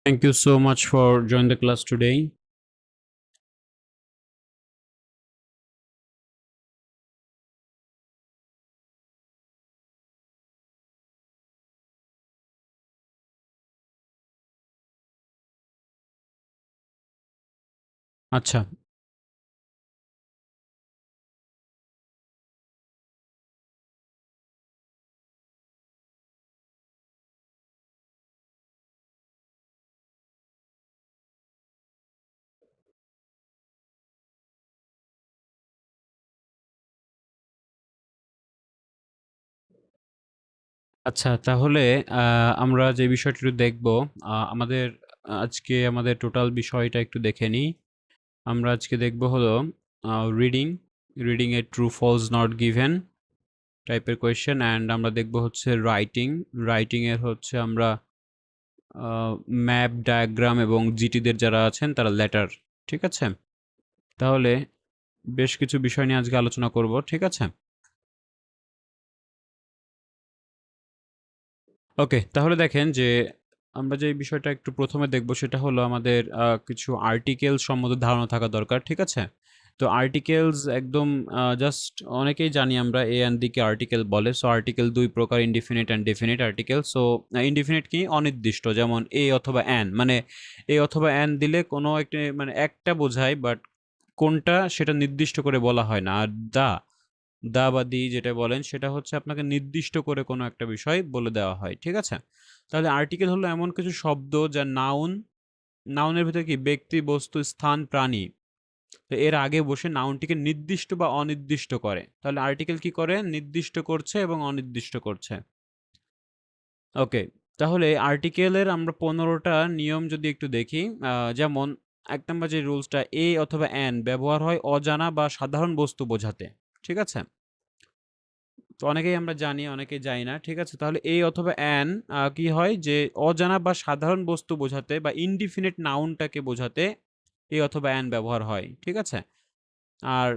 Thank you so much for joining the class today. আচ্ছা, আচ্ছা তাহলে আমরা যে বিষয়টি একটু দেখব, আমাদের আজকে আমাদের টোটাল বিষয়টা একটু দেখে নিই। আমরা আজকে দেখব হলো রিডিং, রিডিং এ ট্রু ফলস নট গিভেন টাইপের কোয়েশ্চেন, অ্যান্ড আমরা দেখব হচ্ছে রাইটিং, রাইটিং এর হচ্ছে আমরা ম্যাপ, ডায়াগ্রাম এবং জিটিদের যারা আছেন তারা লেটার। ঠিক আছে? তাহলে বেশ কিছু বিষয় নিয়ে আজকে আলোচনা করব। ঠিক আছে? ওকে, তাহলে দেখেন যে আমরা যে বিষয়টা একটু প্রথমে দেখব সেটা হলো আমাদের কিছু আর্টিকেল সম্বন্ধে ধারণা থাকা দরকার। ঠিক আছে? তো আর্টিকেলস একদম জাস্ট অনেকেই জানি আমরা এ অ্যান্ড দিকে আর্টিকেল বলে। সো আর্টিকেল দুই প্রকার, indefinite and definite article. So indefinite কি? অনির্দিষ্ট, যেমন এ অথবা অ্যান, মানে এ অথবা অ্যান দিলে কোনো একটি মানে একটা বোঝায়, বাট কোনটা সেটা নির্দিষ্ট করে বলা হয় না। আর দা দা বা দি যেটা বলেন সেটা হচ্ছে আপনাকে নির্দিষ্ট করে কোনো একটা বিষয় বলে দেওয়া হয়। ঠিক আছে? তাহলে আর্টিকেল হলো এমন কিছু শব্দ যা নাউন, নাউনের ভিতরে কি ব্যক্তি, বস্তু, স্থান, প্রাণী, তো এর আগে বসে নাউনটিকে নির্দিষ্ট বা অনির্দিষ্ট করে। তাহলে আর্টিকেল কি করে? নির্দিষ্ট করছে এবং অনির্দিষ্ট করছে। ওকে, তাহলে আর্টিকেলের আমরা 15টা নিয়ম যদি একটু দেখি, যেমন ১ নাম্বার যে রুলসটা, এ অথবা অ্যান ব্যবহার হয় অজানা বা সাধারণ বস্তু বোঝাতে। ঠিক আছে? তো অনেকেই আমরা জানি, অনেকেই জানি না। ঠিক আছে? তাহলে এই অথবা অ্যান কি হয় যে অজানা বা সাধারণ বস্তু বোঝাতে বা ইনডিফিনিট নাউনটাকে বোঝাতে এই অথবা অ্যান ব্যবহার হয়। ঠিক আছে? আর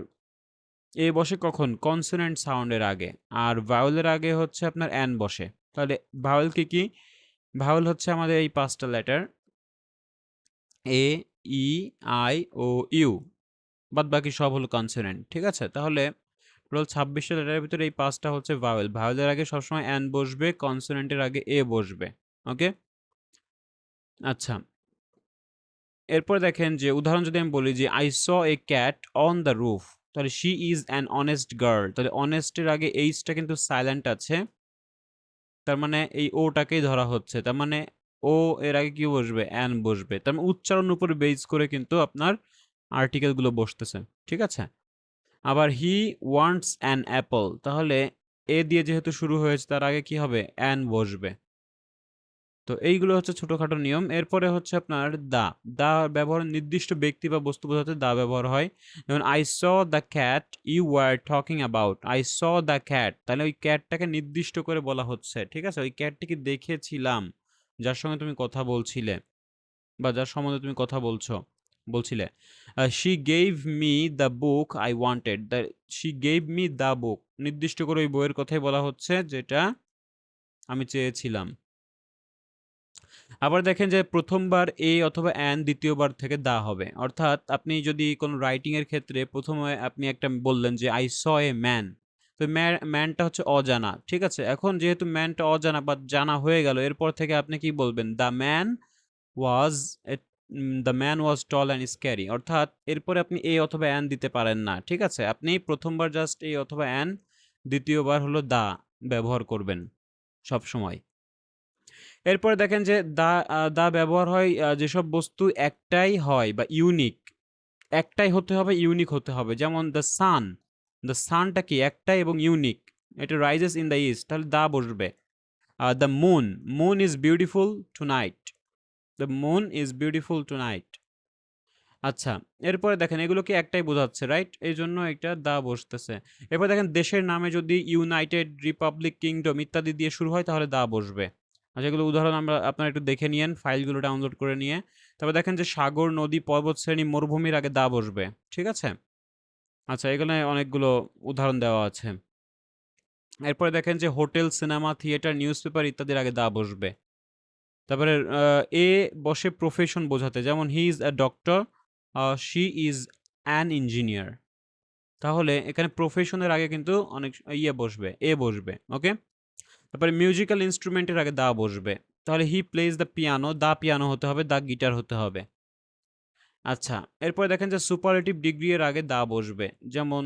এ বসে কখন? কনসোনেন্ট সাউন্ডের আগে। আর ভাওয়েলের আগে হচ্ছে আপনার অ্যান বসে। তাহলে ভাওয়েল কি? ভাওয়েল হচ্ছে আমাদের এই ৫ টা letter A, E, I, O, U. বাদবাকি সব হলো কনসোনেন্ট। ঠিক আছে? তাহলে টোটাল ২৬টা লেটারের ভিতরে এই ৫টা হচ্ছে ভাওয়েল। ভাওয়েলের আগে সবসময় অ্যান বসবে, কনসোনেন্টের আগে এ বসবে। ওকে? আচ্ছা। এরপর দেখেন যে উদাহরণ যদি আমি বলি যে I saw a cat on the roof, তাহলে she is an honest girl। তাহলে honest এর আগে H টা কিন্তু সাইলেন্ট আছে। তার মানে এই ও টাকেই ধরা হচ্ছে। তার মানে ও এর আগে কি বসবে? অ্যান বসবে। তার মানে উচ্চারণের উপর বেস করে কিন্তু আপনার আর্টিকেল গুলো বসতেছে। ঠিক আছে? আবার হি ওয়ান্টস অ্যান অ্যাপল, তাহলে এ দিয়ে যেহেতু শুরু হয়েছে তার আগে কি হবে? অ্যান বসবে। তো এইগুলো হচ্ছে ছোটখাটো নিয়ম। এরপরে হচ্ছে আপনার দা। দা ব্যবহার নির্দিষ্ট ব্যক্তি বা বস্তু বোঝাতে দা ব্যবহার হয়। যেমন I saw the cat you were talking about. I saw the cat, তাহলে ওই ক্যাটটাকে নির্দিষ্ট করে বলা হচ্ছে। ঠিক আছে? ওই ক্যাটটিকে দেখেছিলাম, যার সঙ্গে তুমি কথা বলছিলে বা যার সম্বন্ধে তুমি কথা বলছিলে। She gave me the book I wanted. She gave me the book, নির্দিষ্ট করে ওই বইয়ের কথাই বলা হচ্ছে যেটা আমি চেয়েছিলাম। আবার দেখেন যে ১ম বার এ অথবা অ্যান, ২য় বার থেকে দা হবে। অর্থাৎ আপনি যদি কোনো রাইটিং এর ক্ষেত্রে ১ম এ আপনি একটা বললেন যে I saw a man, তো ম্যানটা হচ্ছে অজানা। ঠিক আছে? এখন যেহেতু ম্যানটা অজানা বা জানা হয়ে গেল, এরপর থেকে আপনি কি বলবেন? Was the man was tall and scary. অর্থাৎ এরপরে আপনি এ অথবা অ্যান দিতে পারেন না। ঠিক আছে? আপনি ১ম বার জাস্ট এ অথবা অ্যান, ২য় বার হলো দা ব্যবহার করবেন সবসময়। এরপরে দেখেন যে দা ব্যবহার হয় যেসব বস্তু একটাই হয় বা ইউনিক। একটাই হতে হবে, ইউনিক হতে হবে। যেমন দ্য সান। দ্য সানটা কি? একটাই এবং ইউনিক। এটা রাইজেস ইন দ্য ইস্ট, তাহলে দা বসবে। The moon. Moon is beautiful tonight. The moon is beautiful tonight. আচ্ছা, এরপরে দেখেন এগুলো কি একটাই বোঝাচ্ছে, রাইট? এইজন্য এটা দা বসতেছে। এরপর দেখেন দেশের নামে যদি ইউনাইটেড রিপাবলিক, কিংডম ইত্যাদি দিয়ে শুরু হয় তাহলে দা বসবে। আচ্ছা, এগুলো উদাহরণ আপনারা একটু দেখে নিয়েন ফাইলগুলো ডাউনলোড করে নিয়ে। তারপর দেখেন যে সাগর, নদী, পর্বতশ্রেণী, মরুভূমির আগে দা বসবে। ঠিক আছে? আচ্ছা, এখানে অনেকগুলো উদাহরণ দেওয়া আছে। এরপরে দেখেন যে হোটেল, সিনেমা, থিয়েটার, নিউজপেপার ইত্যাদির আগে দা বসবে। তারপরে এ বসে প্রফেশন বোঝাতে, যেমন he is a doctor, she is an engineer. তাহলে এখানে প্রফেশনের আগে কিন্তু অনেক বসবে, এ বসবে, ওকে। তারপরে মিউজিক্যাল ইনস্ট্রুমেন্টের আগে দা বসবে, তাহলে he plays the piano, the piano হতে হবে, দা গিটার হতে হবে। আচ্ছা, এরপরে দেখেন যে সুপারলেটিভ ডিগ্রি এর আগে দা বসবে, যেমন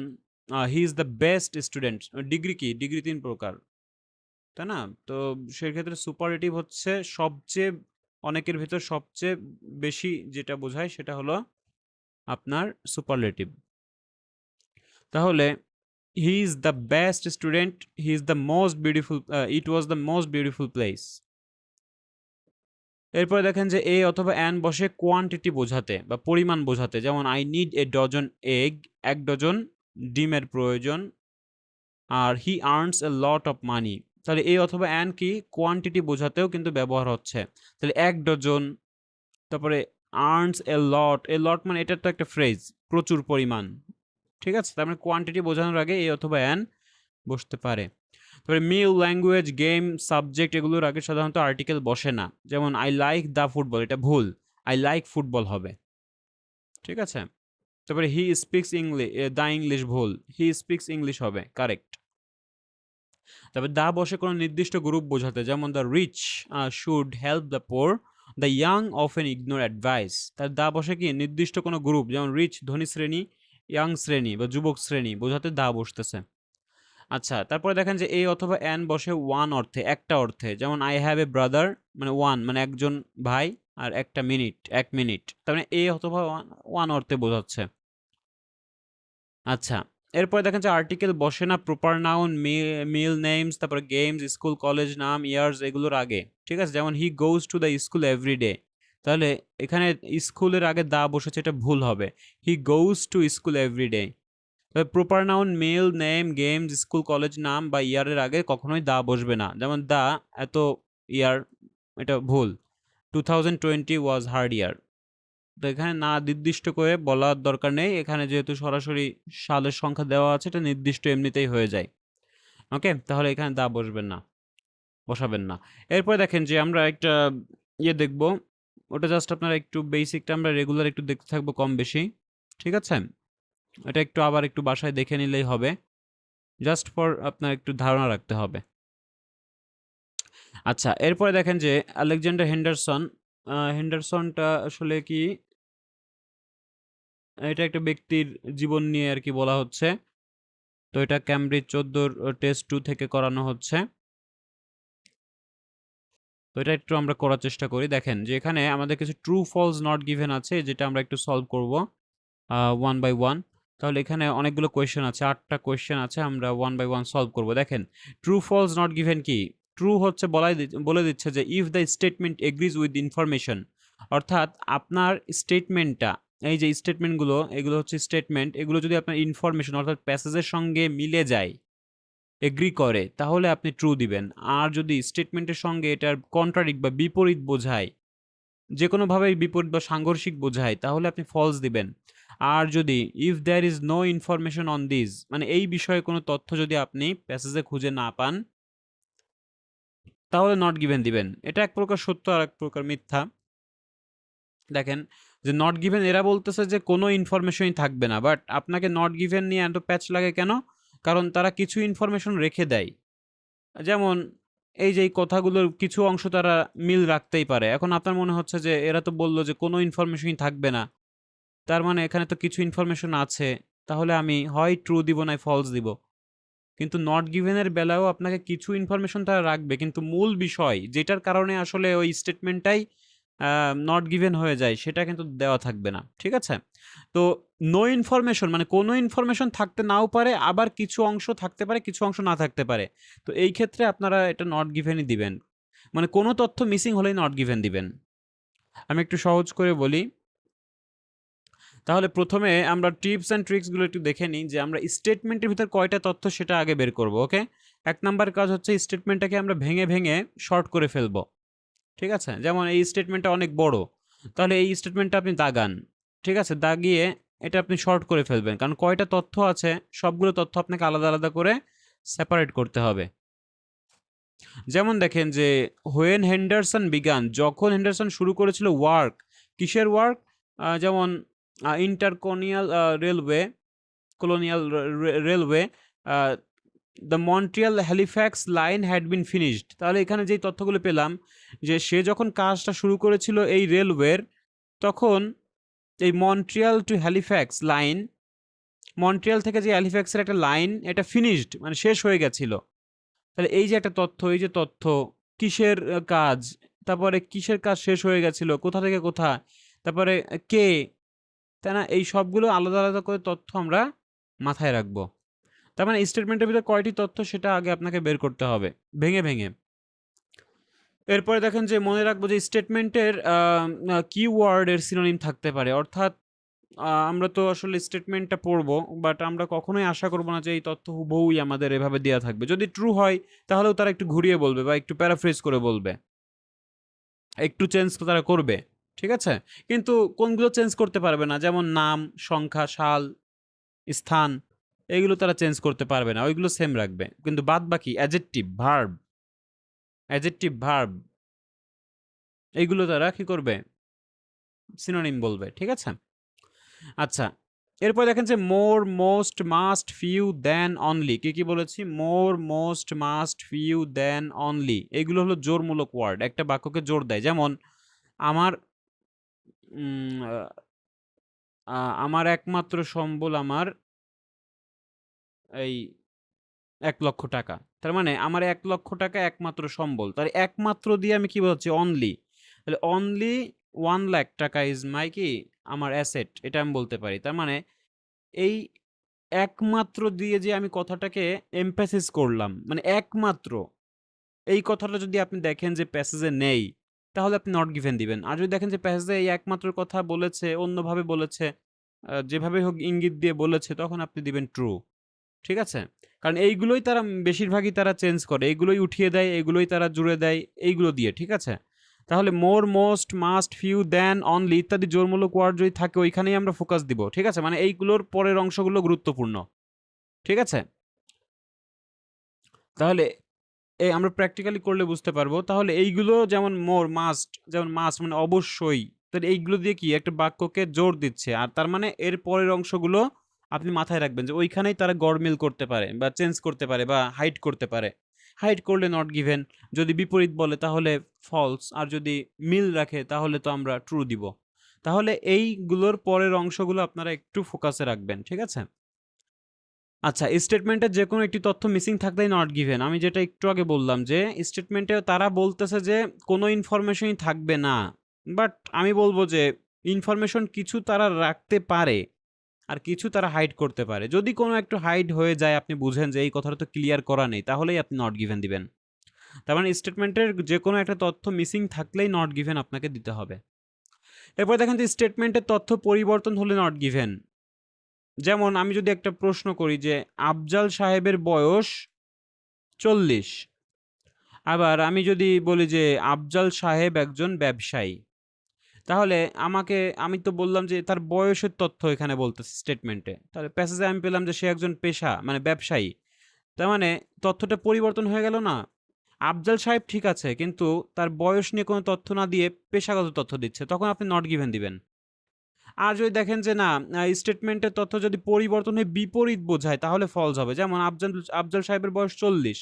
he is the best student. Degree কি? ডিগ্রি ৩ প্রকার, তাই না? তো সেক্ষেত্রে সুপারলেটিভ হচ্ছে সবচেয়ে, অনেকের ভেতর সবচেয়ে বেশি যেটা বোঝায় সেটা হলো আপনার সুপারলেটিভ। তাহলে he is the best student, he is the most beautiful, it was the most beautiful place. এরপরে দেখেন যে এ অথবা অ্যান বসে কোয়ান্টিটি বোঝাতে বা পরিমাণ বোঝাতে, যেমন I need a dozen egg, ১ dozen ডিমের প্রয়োজন। আর হি earns A lot of money, তাহলে এ অথবা অ্যান কি কোয়ান্টিটি বোঝাতেও কিন্তু ব্যবহার হচ্ছে। তাহলে ১ ডজন, তারপরে আর্নস এ লট, এ লট মানে এটা তো একটা ফ্রেজ, প্রচুর পরিমাণ, ঠিক আছে? তার মানে কোয়ান্টিটি বোঝানোর আগে এ অথবা অ্যান বসতে পারে। তবে মিল, ল্যাঙ্গুয়েজ, গেম, সাবজেক্ট এগুলোর আগে সাধারণত আর্টিকেল বসে না, যেমন আই লাইক দ্য ফুটবল, এটা ভুল, আই লাইক ফুটবল হবে, ঠিক আছে? তারপরে he speaks English, the English ভুল, হি স্পিক্স ইংলিশ হবে, কারেক্ট। তবে দা বসে কোনো নির্দিষ্ট গ্রুপ বোঝাতে, যেমন the rich should help the poor, the young often ignore advice. তার দা বসে কি নির্দিষ্ট কোনো গ্রুপ, যেমন রিচ ধনী শ্রেণী, ইয়াং শ্রেণী বা যুবক শ্রেণী বোঝাতে দা বসতেছে। আচ্ছা, তারপরে দেখেন যে এ অথবা অ্যান বসে ওয়ান অর্থে, একটা অর্থে, যেমন আই হ্যাভ এ ব্রাদার, মানে ওয়ান মানে একজন ভাই, আর একটা মিনিট, ১ মিনিট, তার মানে এ অথবা ওয়ান অর্থে বোঝাচ্ছে। আচ্ছা, এরপরে দেখেন যে আর্টিকেল বসে না প্রপার নাউন, মিল নেমস, তারপরে গেমস, স্কুল, কলেজ নাম, ইয়ার্স এগুলোর আগে, ঠিক আছে? যেমন he goes to the school every day, তাহলে এখানে স্কুলের আগে দা বসেছে, এটা ভুল হবে, he goes to school every day. তবে proper noun, male, name, games, school, college নাম বা ইয়ারের আগে কখনোই দা বসবে না, যেমন দা এত ইয়ার, এটা ভুল, 2020 ওয়াজ হার্ড ইয়ার। তো এখানে না নির্দিষ্ট করে বলার দরকার নেই, এখানে যেহেতু সরাসরি সালের সংখ্যা দেওয়া আছে, এটা নির্দিষ্ট এমনিতেই হয়ে যায়, ওকে। তাহলে এখানে দা বসবেন না, বসাবেন না। এরপরে দেখেন যে আমরা একটা দেখব, ওটা জাস্ট আপনারা একটু বেসিকটা আমরা রেগুলার একটু দেখতে থাকবো কম বেশি, ঠিক আছে? এটা একটু আবার একটু বাসায় দেখে নিলেই হবে, জাস্ট ফর আপনার একটু ধারণা রাখতে হবে। আচ্ছা, এরপরে দেখেন যে আলেকজান্ডার হেন্ডারসন, হেন্ডারসনটা আসলে কি, এটা একটা ব্যক্তির জীবন নিয়ে আর কি বলা হচ্ছে। তো এটা ক্যামব্রিজ 14 টেস্ট 2 থেকে করানো হচ্ছে। তো এটা একটু আমরা করার চেষ্টা করি। দেখেন যে এখানে আমাদের কিছু ট্রু ফলস নট গিভেন আছে, যেটা আমরা একটু সলভ করব ওয়ান বাই ওয়ান। তাহলে এখানে অনেকগুলো কোয়েশ্চেন আছে, 8টা কোয়েশ্চেন আছে, আমরা ওয়ান বাই ওয়ান সলভ করব। দেখেন ট্রু ফলস নট গিভেন কি? ট্রু হচ্ছে বলে দিচ্ছে যে if the statement agrees with information, অর্থাৎ আপনার স্টেটমেন্টটা, এই যে স্টেটমেন্টগুলো, এগুলো হচ্ছে স্টেটমেন্ট, এগুলো যদি আপনার ইনফরমেশন অর্থাৎ প্যাসেজের সঙ্গে মিলে যায়, এগ্রি করে, তাহলে আপনি ট্রু দিবেন। আর যদি স্টেটমেন্টের সঙ্গে এটার কন্ট্রাডিক্ট বা বিপরীত বোঝায়, যে কোনোভাবেই বিপরীত বা সাংঘর্ষিক বোঝায়, তাহলে আপনি ফলস দিবেন। আর যদি if there is no information on this, মানে এই বিষয়ে কোনো তথ্য যদি আপনি প্যাসেজে খুঁজে না পান, তাহলে নট গিভেন দিবেন। এটা এক প্রকার সত্য আর এক প্রকার মিথ্যা। দেখেন যে নট গিভেন এরা বলতেছে যে কোনো ইনফরমেশনই থাকবে না, বাট আপনাকে নট গিভেন নিয়ে এত প্যাচ লাগে কেন? কারণ তারা কিছু ইনফরমেশন রেখে দেয়, যেমন এই যে এই কথাগুলোর কিছু অংশ তারা মিল রাখতেই পারে। এখন আপনার মনে হচ্ছে যে এরা তো বলল যে কোনো ইনফরমেশনই থাকবে না, তার মানে এখানে তো কিছু ইনফরমেশন আছে, তাহলে আমি হয় ট্রু দিব না ফলস দিব। কিন্তু নট গিভেন এর বেলায়ও আপনাকে কিছু ইনফরমেশন তারা রাখবে, কিন্তু মূল বিষয় যেটার কারণে আসলে ওই স্টেটমেন্টটাই নট গিভেন হয়ে যায়, সেটা কিন্তু দেওয়া থাকবে না, ঠিক আছে? তো নো ইনফরমেশন মানে কোনো ইনফরমেশন থাকতে নাও পারে, আবার কিছু অংশ থাকতে পারে, কিছু অংশ না থাকতে পারে। তো এই ক্ষেত্রে আপনারা এটা নট গিভেনই দিবেন, মানে কোনো তথ্য মিসিং হলেই নট গিভেন দিবেন। আমি একটু সহজ করে বলি, তাহলে প্রথমে আমরা টিপস অ্যান্ড ট্রিক্সগুলো একটু দেখে নিই, যে আমরা স্টেটমেন্টের ভিতর কয়টা তথ্য সেটা আগে বের করব, ওকে। ১ নাম্বার কাজ হচ্ছে স্টেটমেন্টটাকে আমরা ভেঙে ভেঙে শর্ট করে ফেলবো, ঠিক আছে? যেমন এই স্টেটমেন্টটা অনেক বড়, তাহলে এই স্টেটমেন্টটা আপনি দাগান, ঠিক আছে? দাগিয়ে এটা আপনি শর্ট করে ফেলবেন, কারণ কয়টা তথ্য আছে সবগুলো তথ্য আপনাকে আলাদা আলাদা করে সেপারেট করতে হবে। যেমন দেখেন যে হোয়েন হেন্ডারসন বিগান, যখন হেন্ডারসন শুরু করেছিল ওয়ার্ক, কিসের ওয়ার্ক? যেমন intercolonial railway, colonial railway, the Montreal Halifax line had been finished. তাহলে এখানে যেই তথ্যগুলো পেলাম যে সে যখন কাজটা শুরু করেছিল এই রেলওয়ের, তখন এই Montreal to Halifax line, Montreal থেকে যে হ্যালিফ্যাক্সের একটা লাইন, এটা ফিনিশড মানে শেষ হয়ে গেছিল। তাহলে এই যে একটা তথ্য, এই যে তথ্য কিসের কাজ, তারপরে কিসের কাজ শেষ হয়ে গেছিল, কোথা থেকে কোথায়, তারপরে কে, তাই না? এই সবগুলো আলাদা আলাদা করে তথ্য আমরা মাথায় রাখবো। তার মানে স্টেটমেন্টের ভিতরে কয়টি তথ্য সেটা আগে আপনাকে বের করতে হবে ভেঙে ভেঙে। এরপরে দেখেন যে মনে রাখবো যে স্টেটমেন্টের কিওয়ার্ডের সিনোনিম থাকতে পারে, অর্থাৎ আমরা তো আসলে স্টেটমেন্টটা পড়বো, বাট আমরা কখনোই আশা করবো না যে এই তথ্য হুবহুই আমাদের এভাবে দেওয়া থাকবে। যদি ট্রু হয় তাহলেও তারা একটু ঘুরিয়ে বলবে বা একটু প্যারাফ্রেজ করে বলবে, একটু চেঞ্জ তারা করবে, ঠিক আছে? কিন্তু কোনগুলো চেঞ্জ করতে পারবে না, যেমন নাম, সংখ্যা, সাল, স্থান, এগুলো তারা চেঞ্জ করতে পারবে না, ওইগুলো সেম রাখবে। কিন্তু বাদ বাকি অ্যাডজেক্টিভ ভার্ব এইগুলো তারা কি করবে? সিনোনিম বলবে, ঠিক আছে? আচ্ছা, এরপর দেখেন যে মোর, মোস্ট, মাস্ট, ফিউ, দেন, অনলি। কি কি বলেছি? মোর, মোস্ট, মাস্ট, ফিউ, দেন, অনলি, এগুলো হলো জোরমূলক ওয়ার্ড, একটা বাক্যকে জোর দেয়। যেমন আমার উম, আমার একমাত্র সম্বল আমার এই 1,00,000 টাকা। তার মানে আমার 1,00,000 টাকা একমাত্র সম্বল, তার একমাত্র দিয়ে আমি কি বলছি? অনলি। তাহলে অনলি 1,00,000 টাকা ইজ মাই কি, আমার অ্যাসেট, এটা আমি বলতে পারি। তার মানে এই একমাত্র দিয়ে যে আমি কথাটাকে এমফ্যাসিস করলাম, মানে একমাত্র, এই কথাটা যদি আপনি দেখেন যে প্যাসেজে নেই, তাহলে আপনি নট গিভেন দিবেন। আর যদি দেখেন যে প্যাসেজে এই একমাত্র কথা বলেছে, অন্যভাবে বলেছে, যেভাবে হোক ইঙ্গিত দিয়ে বলেছে, তখন আপনি দিবেন ট্রু, ঠিক আছে? কারণ এইগুলোই তারা বেশিরভাগই তারা চেঞ্জ করে, এইগুলোই উঠিয়ে দেয়, এইগুলোই তারা জুড়ে দেয়, এইগুলো দিয়ে, ঠিক আছে? তাহলে মোর, মোস্ট, মাস্ট, ফিউ, দেন, অনলি ইত্যাদি জোরমূলক ওয়ার্ড যদি থাকে ওইখানেই আমরা ফোকাস দিব, ঠিক আছে? মানে এইগুলোর পরের অংশগুলো গুরুত্বপূর্ণ, ঠিক আছে? তাহলে আমরা প্র্যাকটিক্যালি করলে বুঝতে পারবো। তাহলে এইগুলো যেমন মোর, মাস্ট, যেমন মাস্ট মানে অবশ্যই, তাহলে এইগুলো দিয়ে কি একটা বাক্যকে জোর দিচ্ছে, আর তার মানে এর পরের অংশগুলো আপনি মাথায় রাখবেন যে ওইখানেই তারা গড়মিল করতে পারে বা চেঞ্জ করতে পারে বা হাইড করতে পারে। হাইড করলে নট গিভেন, যদি বিপরীত বলে তাহলে ফলস, আর যদি মিল রাখে তাহলে তো আমরা ট্রু দিব। তাহলে এইগুলোর পরের অংশগুলো আপনারা একটু ফোকাসে রাখবেন, ঠিক আছে? আচ্ছা, স্টেটমেন্টের যেকোনো একটি তথ্য মিসিং থাকলেই নট গিভেন। আমি যেটা একটু আগে বললাম যে স্টেটমেন্টে তারা বলতেছে যে কোনো ইনফরমেশনই থাকবে না, বাট আমি বলবো যে ইনফরমেশন কিছু তারা রাখতে পারে আর কিছু তারা হাইড করতে পারে। যদি কোনো একটু হাইড হয়ে যায়, আপনি বুঝেন যে এই কথাটা তো ক্লিয়ার করা নেই, তাহলেই আপনি নট গিভেন দিবেন। তার মানে স্টেটমেন্টের যে কোনো একটা তথ্য মিসিং থাকলেই নট গিভেন আপনাকে দিতে হবে। এরপর দেখেন যে স্টেটমেন্টের তথ্য পরিবর্তন হলে নট গিভেন। যেমন আমি যদি একটা প্রশ্ন করি যে আফজাল সাহেবের বয়স 40, আবার আমি যদি বলি যে আফজাল সাহেব একজন ব্যবসায়ী, তাহলে আমি তো বললাম যে তার বয়সের তথ্য এখানে বলতেছে স্টেটমেন্টে, তাহলে প্যাসেজে আমি পেলাম যে সে একজন মানে ব্যবসায়ী। তার মানে তথ্যটা পরিবর্তন হয়ে গেল না? আফজাল সাহেব ঠিক আছে, কিন্তু তার বয়স নিয়ে কোনো তথ্য না দিয়ে পেশাগত তথ্য দিচ্ছে, তখন আপনি নট গিভেন দিবেন। আর যদি দেখেন যে না, স্টেটমেন্টের তথ্য যদি পরিবর্তন হয়ে বিপরীত বোঝায় তাহলে ফলস হবে। যেমন আফজাল সাহেবের বয়স 40,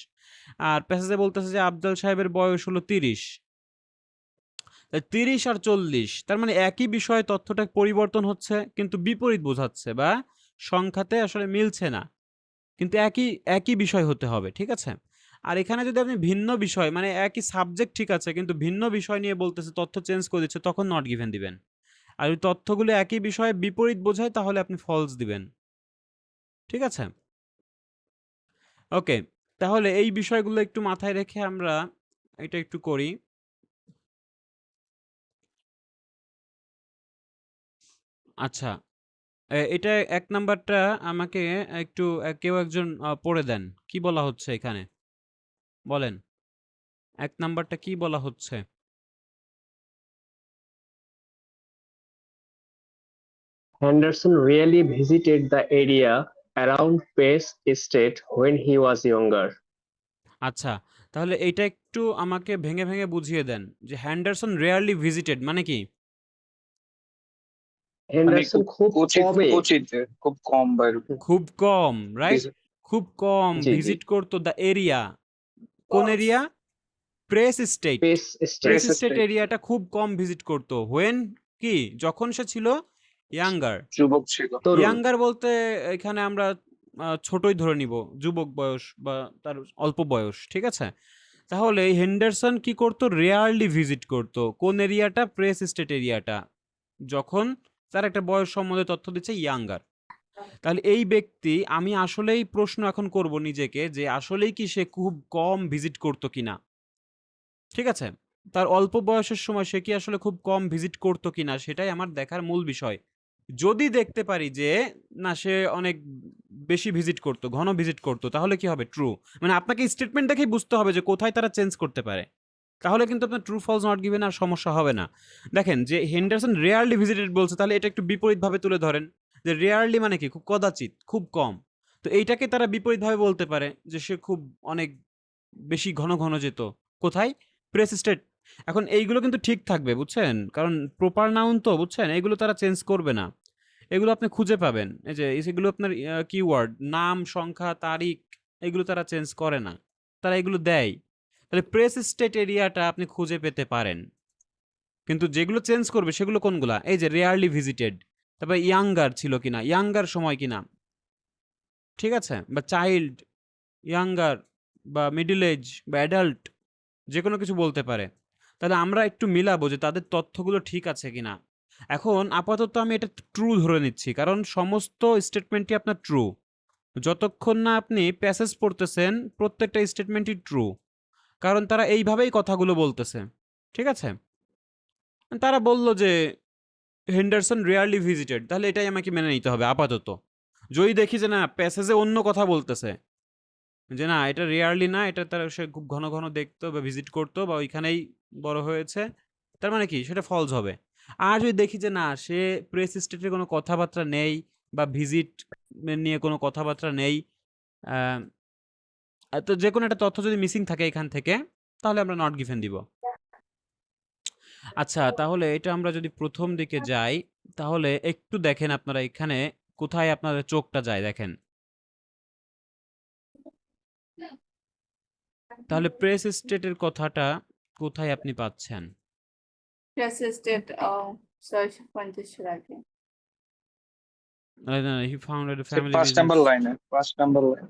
আর প্যাসেজে বলতেছে যে আফজাল সাহেবের বয়স হলো 30। 30 আর 40, তার মানে একই বিষয়ে তথ্যটা পরিবর্তন হচ্ছে কিন্তু বিপরীত বোঝাচ্ছে, বা সংখ্যাতে আসলে মিলছে না, কিন্তু একই একই বিষয় হতে হবে, ঠিক আছে? আর এখানে যদি আপনি ভিন্ন বিষয়, মানে একই সাবজেক্ট ঠিক আছে কিন্তু ভিন্ন বিষয় নিয়ে বলতেছে, তথ্য চেঞ্জ করে দিচ্ছে, তখন নট গিভেন দিবেন। আর ওই তথ্যগুলো একই বিষয়ে বিপরীত বোঝায় তাহলে আপনি ফলস দিবেন, ঠিক আছে? ওকে, তাহলে এই বিষয়গুলো একটু মাথায় রেখে আমরা এটা একটু করি। আচ্ছা, এটা ১ নাম্বারটা আমাকে একটু কেউ একজন পড়ে দেন। কি বলা হচ্ছে এখানে? বলেন। ১ নাম্বারটা কি বলা হচ্ছে? Henderson really visited the area around Pace Estate when he was younger. আচ্ছা, তাহলে এইটা একটু আমাকে ভেঙে ভেঙে বুঝিয়ে দেন যে হ্যান্ডারসন রেয়ারলি ভিজিটেড মানে কি? মানে হেন্ডারসন খুব খুব ক্বচিত কমে, ক্বচিত খুব কম বা এরকম খুব কম, রাইট? visit- খুব কম জি জি, ভিজিট করতো দ্য এরিয়া। কোন area? Press state. Pace state. Press Traces state type এরিয়াটা খুব কম ভিজিট করতো। হোয়েন কি? যখন সে ছিল ইয়াঙ্গার। যুবক ছিল। তরুণ। ইয়াঙ্গার বলতে এখানে আমরা ছোটই ধরে নিব, যুবক বয়স বা তার অল্প বয়স, ঠিক আছে? তাহলে এই হেন্ডারসন কি করতো? রেয়ারলি ভিজিট করতো কোন এরিয়াটা? প্রেস স্টেট এরিয়াটা, যখন তার একটা বয়স সম্বন্ধে তথ্য দিচ্ছে ইয়াঙ্গার। তাহলে এই ব্যক্তি, আমি আসলেই প্রশ্ন এখন করব নিজেকে যে আসলেই কি সে খুব কম ভিজিট করতো কিনা, ঠিক আছে? তার অল্প বয়সের সময় সে কি আসলে খুব কম ভিজিট করতো কিনা সেটাই আমার দেখার মূল বিষয়। যদি দেখতে পারি যে না, সে অনেক বেশি ভিজিট করতো, ঘন ভিজিট করতো, তাহলে কি হবে? ট্রু। মানে আপনাকে স্টেটমেন্ট দেখেই বুঝতে হবে যে কোথায় তারা চেঞ্জ করতে পারে। তাহলে কিন্তু আপনার ট্রু ফলস নট গিভেন আর সমস্যা হবে না। দেখেন যে হেন্ডারসন রেয়ারলি ভিজিটেড বলছে, তাহলে এটা একটু বিপরীতভাবে তুলে ধরেন যে রেয়ারলি মানে কি? খুব কদাচিৎ, খুব কম। তো এইটাকে তারা বিপরীতভাবে বলতে পারে যে সে খুব অনেক বেশি ঘন ঘন যেত। কোথায়? Press state. এখন এইগুলো কিন্তু ঠিক থাকবে, বুঝছেন? কারণ প্রপার নাউন তো, বুঝছেন? এগুলো তারা চেঞ্জ করবে না। এগুলো আপনি খুঁজে পাবেন। এই যে এগুলো আপনার কিওয়ার্ড, নাম, সংখ্যা, তারিখ, এগুলো তারা চেঞ্জ করে না। তারা এগুলো দেয়। তাহলে প্রেস স্টেট এরিয়াটা আপনি খুঁজে পেতে পারেন। কিন্তু যেগুলো চেঞ্জ করবে সেগুলো কোনগুলা? এই যে রেয়ারলি ভিজিটেড, তারপরে ইয়াঙ্গার ছিল কিনা, ইয়াঙ্গার সময় কিনা, ঠিক আছে? বা চাইল্ড, ইয়াঙ্গার, বা মিডল এজ, বা অ্যাডাল্ট, যে কোনো কিছু বলতে পারে। তাহলে আমরা একটু মিলাবো যে তাদের তথ্যগুলো ঠিক আছে কিনা। এখন আপাতত আমি এটা ট্রু ধরে নিচ্ছি, কারণ সমস্ত স্টেটমেন্টই আপনার ট্রু। যতক্ষণ না আপনি প্যাসেজ পড়তেছেন, প্রত্যেকটা স্টেটমেন্টই ট্রু, কারণ তারা এইভাবেই কথাগুলো বলতেছে, ঠিক আছে? তারা বলল যে হেন্ডারসন রেয়ারলি ভিজিটেড, তাহলে এটাই আমাকে মেনে নিতে হবে আপাতত। যদি দেখি যে না, প্যাসেজে অন্য কথা বলতেছে, যে না এটা রেয়ারলি না, এটা তার সে খুব ঘন ঘন দেখতো বা ভিজিট করতো বা ওইখানেই বড় হয়েছে, তার মানে কি? সেটা ফলস হবে। আর যদি দেখি যে না, সে প্রেস স্টেটের কোনো কথাবার্তা নেই বা ভিজিট নিয়ে কোনো কথাবার্তা নেই, আহ, তো যে কোনো একটা তথ্য যদি মিসিং থাকে এখান থেকে, তাহলে আমরা নট গিভেন দিব। আচ্ছা, তাহলে এটা আমরা যদি প্রথম দিকে যাই, তাহলে একটু দেখেন আপনারা এখানে কোথায় আপনাদের চোখটা যায়, দেখেন। তাহলে প্রেস স্টেটের কথাটা কোথায় আপনি পাচ্ছেন? Resisted 650 আগে। He founded a family 5 number business. লাইনে 5 নাম্বার লাইন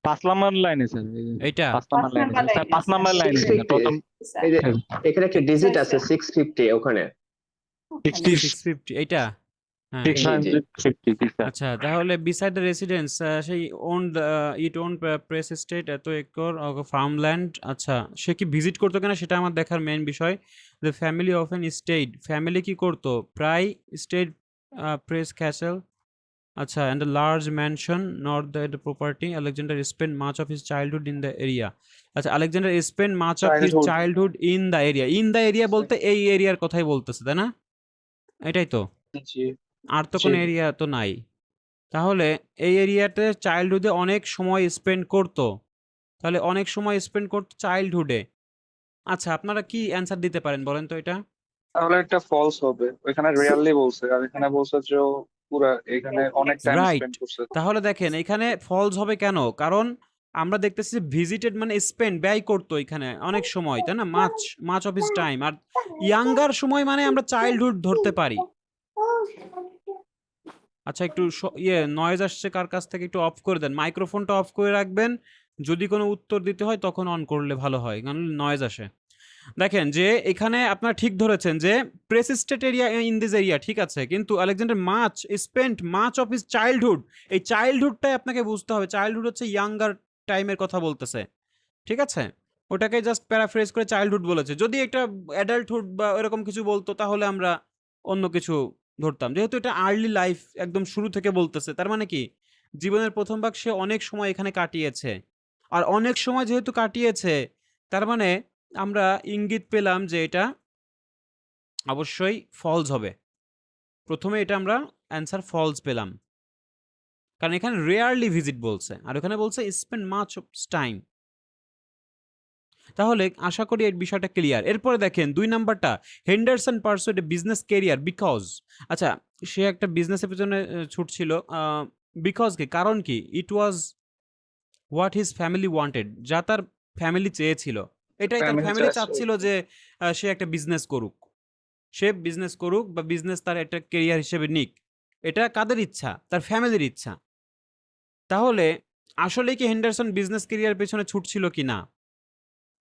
5 নাম্বার লাইনে স্যার, এইটা 5 নাম্বার লাইনে স্যার, 5 নাম্বার লাইনে স্যার, 650, প্রথম এই যে এখানে একটা ডিজিট আছে আচ্ছা, 650 ওখানে। 60 650 এইটা, হ্যাঁ। জি জি, 650 স্যার। আচ্ছা, তাহলে বিসাইড দ্য রেসিডেন্স, সেই owned, it own press state, এত একর ফার্মল্যান্ড। আচ্ছা, সে কি ভিজিট করতো কিনা সেটা আমার দেখার মেন বিষয়। The family often stayed, family কি করতো? প্রায় স্টেট প্রেস ক্যাসেল। আচ্ছা, and a large mansion, not the property. Alexander spent much of his childhood in the area. আচ্ছা, Alexander spent much of his Childhood. childhood in the area. In the area বলতে এই এরিয়ার কথাই বলতেছে, তাই না? এটাই তো। জি আর তো জি কোনো এরিয়া তো নাই। তাহলে এই এরিয়াতে চাইল্ডহুডে অনেক সময় স্পেন্ড করতো। তাহলে অনেক সময় স্পেন্ড করতো চাইল্ডহুডে। আচ্ছা, আপনারা কি অ্যান্সার দিতে পারেন বলেন তো এটা? তাহলে একটা ফলস হবে, ওইখানে রিয়ালি বলছে আর এখানে বলছে যে ও পুরা এখানে অনেক টাইম রাইট। স্পেন্ড করছে। তাহলে দেখেন এখানে ফলস হবে কেন? কারণ আমরা দেখতেছি যে ভিজিটেড মানে স্পেন্ড, ব্যয় করতো এখানে অনেক সময়, তাই না? Much, much of his time. আর ইয়াঙ্গার সময় মানে আমরা চাইল্ডহুড ধরতে পারি। আচ্ছা, একটু নয়েজ আসছে কার কাছ থেকে? একটু অফ করে দেন, মাইক্রোফোনটা অফ করে রাখবেন। যদি কোনো উত্তর দিতে হয় তখন অন করলে ভালো হয়, কারণ নয়েজ আসে। দেখেন যে এখানে আপনারা ঠিক ধরেছেন যে press state area in this area, ঠিক আছে, কিন্তু Alexander much spent much of his childhood, এই চাইল্ডহুডটাই আপনাকে বুঝতে হবে। চাইল্ডহুড হচ্ছে ইয়াঙ্গার টাইমের কথা বলতেছে, ঠিক আছে? ওটাকে জাস্ট প্যারাফ্রেজ করে চাইল্ডহুড বলেছে। যদি এটা অ্যাডাল্টহুড বা এরকম কিছু বলতো তাহলে আমরা অন্য কিছু ধরতাম। যেহেতু এটা আর্লি লাইফ, একদম শুরু থেকে বলতেছে, তার মানে কি জীবনের প্রথম ভাগ সে অনেক সময় এখানে কাটিয়েছে। আর অনেক সময় যেহেতু কাটিয়েছে, তার মানে আমরা ইঙ্গিত পেলাম যে এটা অবশ্যই ফলস হবে। প্রথমে এটা আমরা অ্যান্সার ফলস পেলাম। কারণ এখানে রেয়ারলি ভিজিট বলছে আর ওখানে বলছে স্পেন্ড মাচ অফ টাইম। তাহলে আশা করি এই বিষয়টা ক্লিয়ার। এরপরে দেখেন 2 নাম্বারটা, Henderson pursued a business career because. আচ্ছা, সে একটা বিজনেসের পেছনে ছুটছিল, বিকজ কি, কারণ কি, it was what his family wanted, যা তার ফ্যামিলি চেয়েছিল, এটাই তার ফ্যামিলি ফ্যামিলি চাচ্ছে। চাচ্ছিল যে সে একটা বিজনেস করুক, সে বিজনেস করুক বা বিজনেস তার একটা কেরিয়ার হিসেবে নিক। এটা কাদের ইচ্ছা? তার ফ্যামিলির ইচ্ছা। তাহলে আসলে কি হেন্ডারসন বিজনেস কেরিয়ার পেছনে ছুটছিল কি না?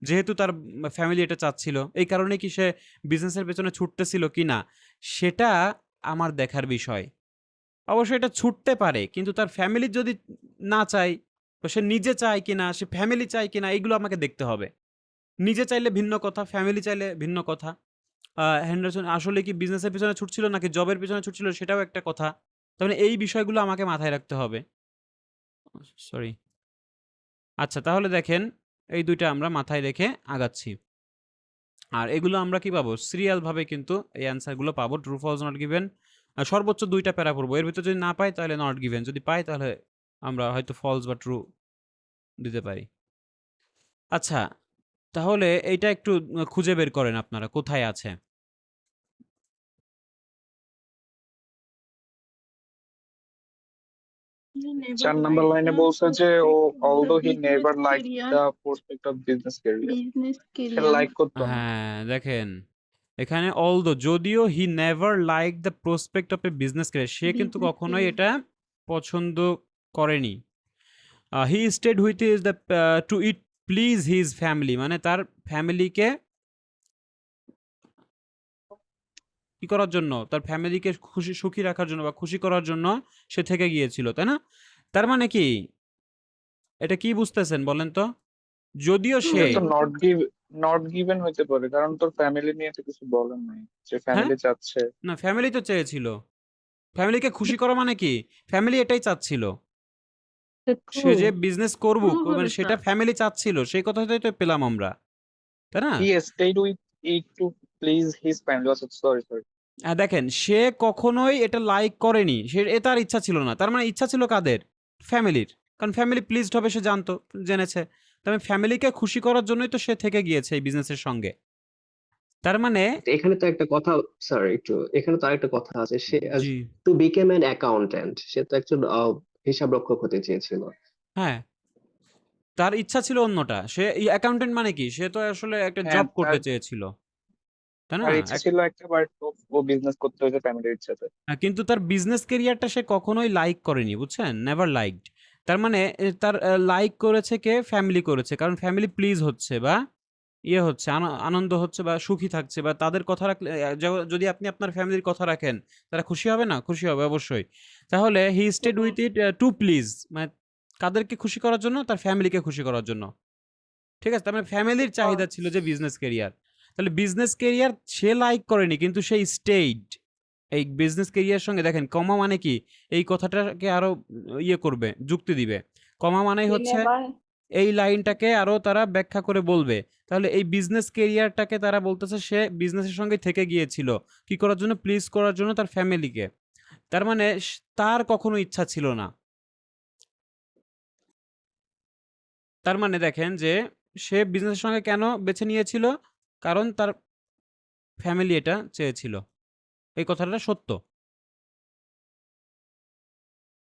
যেহেতু তার ফ্যামিলি এটা চাচ্ছিল, এই কারণে কি সে বিজনেসের পেছনে ছুটতেছিল কি না, সেটা আমার দেখার বিষয়। অবশ্যই এটা ছুটতে পারে, কিন্তু তার ফ্যামিলি যদি না চায়, তো সে নিজে চায় কিনা, সে ফ্যামিলি চায় কিনা, এইগুলো আমাকে দেখতে হবে। নিজে চাইলে ভিন্ন কথা, ফ্যামিলি চাইলে ভিন্ন কথা। হেন্ডারসন আসলে কি বিজনেসের পেছনে ছুটছিল নাকি জবের পেছনে ছুটছিল, সেটাও একটা কথা। তাহলে এই বিষয়গুলো আমাকে মাথায় রাখতে হবে। সরি। আচ্ছা, তাহলে দেখেন এই দুইটা আমরা মাথায় রেখে আগাচ্ছি। আর এগুলো আমরা কি পাবো? সিরিয়াল ভাবে কিন্তু এই অ্যান্সারগুলো পাবো। ট্রু ফলস নট গিভেন সর্বোচ্চ 2টা প্যারা পড়বো। এর ভিতর যদি না পাই তাহলে নট গিভেন, যদি পাই তাহলে আমরা হয়তো ফলস বা ট্রু দিতে পারি। আচ্ছা, তাহলে এইটা একটু খুঁজে বের করেন আপনারা কোথায় আছে। চার নাম্বার লাইনে বলছে যে ও although he never liked the prospect of business career, business সে কেরিয়ার লাইক করতো না। হ্যাঁ, দেখেন এখানে অলদো, যদিও he never like the prospect of a business career, সে কিন্তু Business কখনোই career. এটা পছন্দ করেনি। He stayed with is the to it please his family, মানে তার ফ্যামিলিকে কি করার জন্য, তার ফ্যামিলিকে খুশি সুখী রাখার জন্য বা খুশি করার জন্য সে থেকে গিয়েছিল, তাই না? তার মানে কি, এটা কি বুঝতেছেন বলেন তো? যদিও সে, এটা তো নট গিভেন হইতে পারে, কারণ তোর ফ্যামিলি নিয়ে তো কিছু বলেন নাই যে হ্যাঁ, ফ্যামিলি চাচ্ছে। না ফ্যামিলি তো চেয়েছিল, ফ্যামিলিকে খুশি করা মানে কি, ফ্যামিলি এটাই চাচ্ছিল, সে যে বিজনেস করবো মানে সেটা ফ্যামিলি চাচ্ছিল, সেই কথাটাই তো পেলাম আমরা, তাই না? He stayed with it to please his family. Sorry sorry. দেখেন সে কখনোই এটা লাইক করেনি, সে এ তার ইচ্ছা ছিল না, তার মানে ইচ্ছা ছিল কাদের? ফ্যামিলির। কারণ ফ্যামিলি প্লিজড হবে সে জানতো, জেনেছে, তবে ফ্যামিলিকে খুশি করার জন্যই তো সে থেকে গিয়েছে এই বিজনেসের সঙ্গে। তার মানে এখানে তো একটা কথা, স্যার একটু, এখানে তো আরেকটা কথা আছে, সে জি, টু বিকেম অ্যান অ্যাকাউন্টেন্ট, সে তো একজন হিসাব রক্ষক হতে চেয়েছিল। হ্যাঁ, তার ইচ্ছা ছিল অন্যটা, সে অ্যাকাউন্টেন্ট মানে কি, সে তো আসলে একটা হ্যাঁ, জব করতে চেয়েছিল, তাই না? তার ইচ্ছা ছিল একটা, বাট ও বিজনেস করতে হয়েছে ফ্যামিলির ইচ্ছাতে। কিন্তু তার বিজনেস ক্যারিয়ারটা সে কখনোই লাইক করেনি, বুঝছেন? Never liked. তার মানে তার লাইক করেছে কে? ফ্যামিলি করেছে, কারণ ফ্যামিলি প্লিজ হচ্ছে বা ইয়ে হচ্ছে, আনন্দ হচ্ছে বা সুখী থাকছে, বা তাদের কথা রাখলে যদি আপনি আপনার ফ্যামিলির কথা রাখেন, তারা খুশি হবে না? খুশি হবে অবশ্যই। তাহলে he stayed with it to please, মানে কাদেরকে খুশি করার জন্য? তার ফ্যামিলিকে খুশি করার জন্য। ঠিক আছে? তার মানে ফ্যামিলির চাহিদা ছিল যে বিজনেস ক্যারিয়ার। তাহলে বিজনেস ক্যারিয়ার সে লাইক করেনি, কিন্তু সে স্টেইড এই বিজনেস ক্যারিয়ার সঙ্গে। দেখেন কমা মানে কি, এই কথাটাকে আরো ইয়ে করবে, যুক্তি দিবে। কমা মানেই হচ্ছে এই লাইনটাকে আরো তারা ব্যাখ্যা করে বলবে। তাহলে এই বিজনেস ক্যারিয়ারটাকে তারা বলতেছে সে বিজনেসের সঙ্গে থেকে গিয়েছিল কি করার জন্য? প্লিজ করার জন্য তার ফ্যামিলিকে। তার মানে তার কখনো ইচ্ছা ছিল না। তার মানে দেখেন যে সে বিজনেসের সঙ্গে কেন বেছে নিয়েছিল? কারণ তার ফ্যামিলি এটা চেয়েছিল। এই কথাটা সত্য।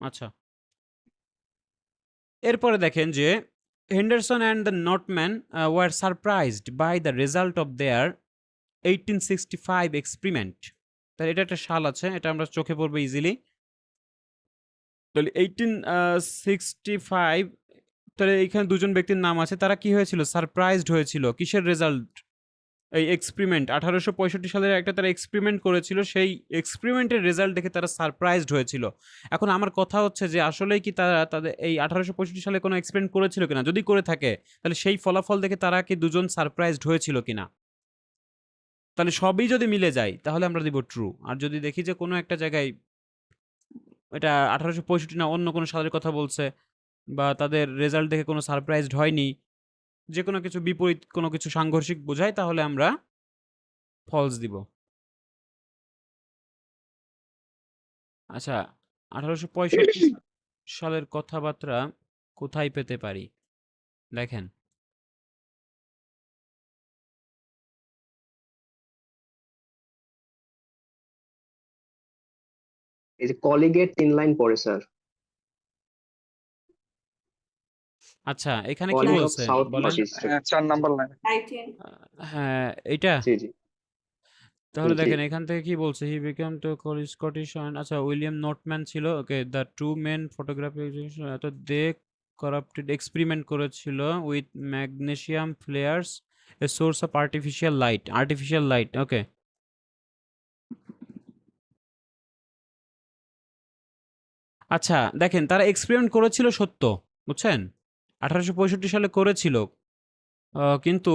আচ্ছা, এরপরে দেখেন যে Henderson and the Notman were surprised by the result of their 1865 experiment. তাহলে এটা একটা সাল আছে, এটা আমরা চোখে পড়বে ইজিলি। তাহলে 1865, তাহলে এইখানে দুজন ব্যক্তির নাম আছে, তারা কি হয়েছিল? সারপ্রাইজড হয়েছিল। কিসের রেজাল্ট? এই এক্সপেরিমেন্ট 1865 সালের একটা তারা এক্সপেরিমেন্ট করেছিল, সেই এক্সপেরিমেন্টের রেজাল্ট দেখে তারা সারপ্রাইজড হয়েছিল। এখন আমার কথা হচ্ছে যে আসলেই কি তারা তাদের এই 1865 সালে কোনো এক্সপেরিমেন্ট করেছিল কিনা? যদি করে থাকে তাহলে সেই ফলাফল দেখে তারা কি দুজন সারপ্রাইজড হয়েছিল কিনা? তাহলে সবই যদি মিলে যায় তাহলে আমরা দিব ট্রু। আর যদি দেখি যে কোনো একটা জায়গায় এটা 1865 না অন্য কোনো সালের কথা বলছে, বা তাদের রেজাল্ট দেখে কোনো সারপ্রাইজড হয়নি, যে কোনো কিছু বিপরীত কোনো কিছু সাংঘর্ষিক বোঝায়, তাহলে আমরা ফলস দিব। আচ্ছা, 1865 সালের কথাবার্তা কোথায় পেতে পারি? দেখেন, এই যে কলিগের 3 লাইন পরে স্যার, আচ্ছা এখানে কি কলিগ অফ বলছে সাউথ বলেন? North east. 4 number line. 19 হ্যাঁ এইটা। জি জি তাহলে জি। দেখেন এখান থেকে কি বলছে, হি বিকাম টু স্কটিশ আচ্ছা উইলিয়াম নটম্যান ছিল, okay, the two men photography তো দে করাপ্টেড এক্সপেরিমেন্ট করেছিল with magnesium flares a source of artificial light, okay. আচ্ছা দেখেন, তারা এক্সপেরিমেন্ট করেছিল সত্য, বুঝছেন, 1865 সালে করেছিল, কিন্তু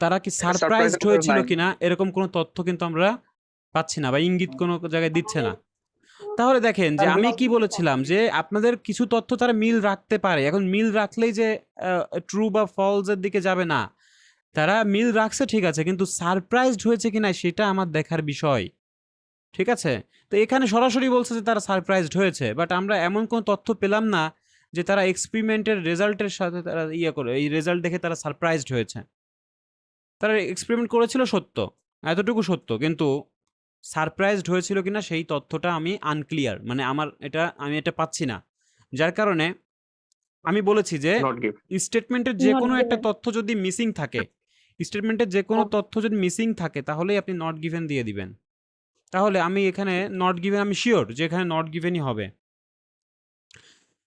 তারা কি সারপ্রাইজড সারপ্রাইজ হয়েছিল নাই। কিনা এরকম কোনো তথ্য কিন্তু আমরা পাচ্ছি না, বা ইঙ্গিত কোনো জায়গায় দিচ্ছে না। তাহলে দেখেন যে আমি কি বলেছিলাম যে আপনাদের কিছু তথ্য তারা মিল রাখতে পারে, এখন মিল রাখলেই যে ট্রু বা ফলস এর দিকে যাবে না, তারা মিল রাখছে ঠিক আছে, কিন্তু সারপ্রাইজড হয়েছে কিনা সেটা আমার দেখার বিষয়, ঠিক আছে। তো এখানে সরাসরি বলছে যে তারা সারপ্রাইজড হয়েছে, বাট আমরা এমন কোনো তথ্য পেলাম না যে তারা এক্সপেরিমেন্টের রেজাল্টের সাথে তারা করে এই রেজাল্ট দেখে তারা সারপ্রাইজড হয়েছে। তারা এক্সপেরিমেন্ট করেছিল সত্য, এতটুকু সত্য, কিন্তু সারপ্রাইজড হয়েছিল কিনা সেই তথ্যটা আমি আনক্লিয়ার, মানে আমি এটা পাচ্ছি না, যার কারণে আমি বলেছি যে নট গিভ। স্টেটমেন্টের যে কোনো একটা তথ্য যদি মিসিং থাকে, তাহলেই আপনি নট গিভেন দিয়ে দিবেন। তাহলে আমি এখানে নট গিভেন, আমি শিওর যে এখানে নট গিভেনই হবে।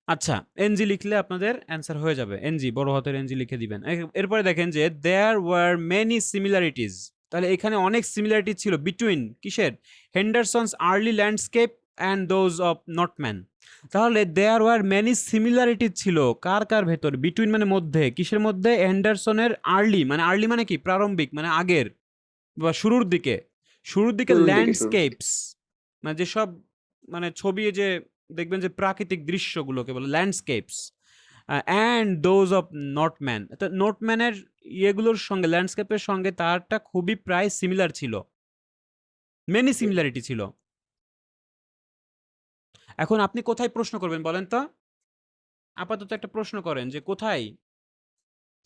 আচ্ছা, এনজি লিখলে আপনাদের অ্যান্সার হয়ে যাবে, এনজি বড় হাতের এনজি লিখে দিবেন। এরপরে দেখেন যে দেয়ার ওয়ার মেনি সিমিলারিটিজ, তাহলে এখানে অনেক সিমিলারিটি ছিল বিটুইন কিসের, Henderson's early landscape and those of Notman. তাহলে দেয়ার ওয়ার মেনি সিমিলারিটিজ ছিল কার কার ভেতর, বিটুইন মানে মধ্যে, কিসের মধ্যে, হেন্ডারসনের আর্লি মানে কি প্রারম্ভিক, মানে আগের বা শুরুর দিকে শুরুর দিকে। ল্যান্ডস্কেপস, মানে যেসব মানে ছবি যে দেখবেন যে প্রাকৃতিক দৃশ্যগুলোকে বলে ল্যান্ডস্কেপস, অ্যান্ড দোজ অফ নটম্যান। তো নটম্যানের ইয়েগুলোর সঙ্গে, ল্যান্ডস্কেপের সঙ্গে তারটা খুবই প্রায় সিমিলার ছিল, মেনি সিমিলারিটি ছিল। এখন আপনি কোথায় প্রশ্ন করবেন বলেন তো, আপাতত একটা প্রশ্ন করেন যে কোথায়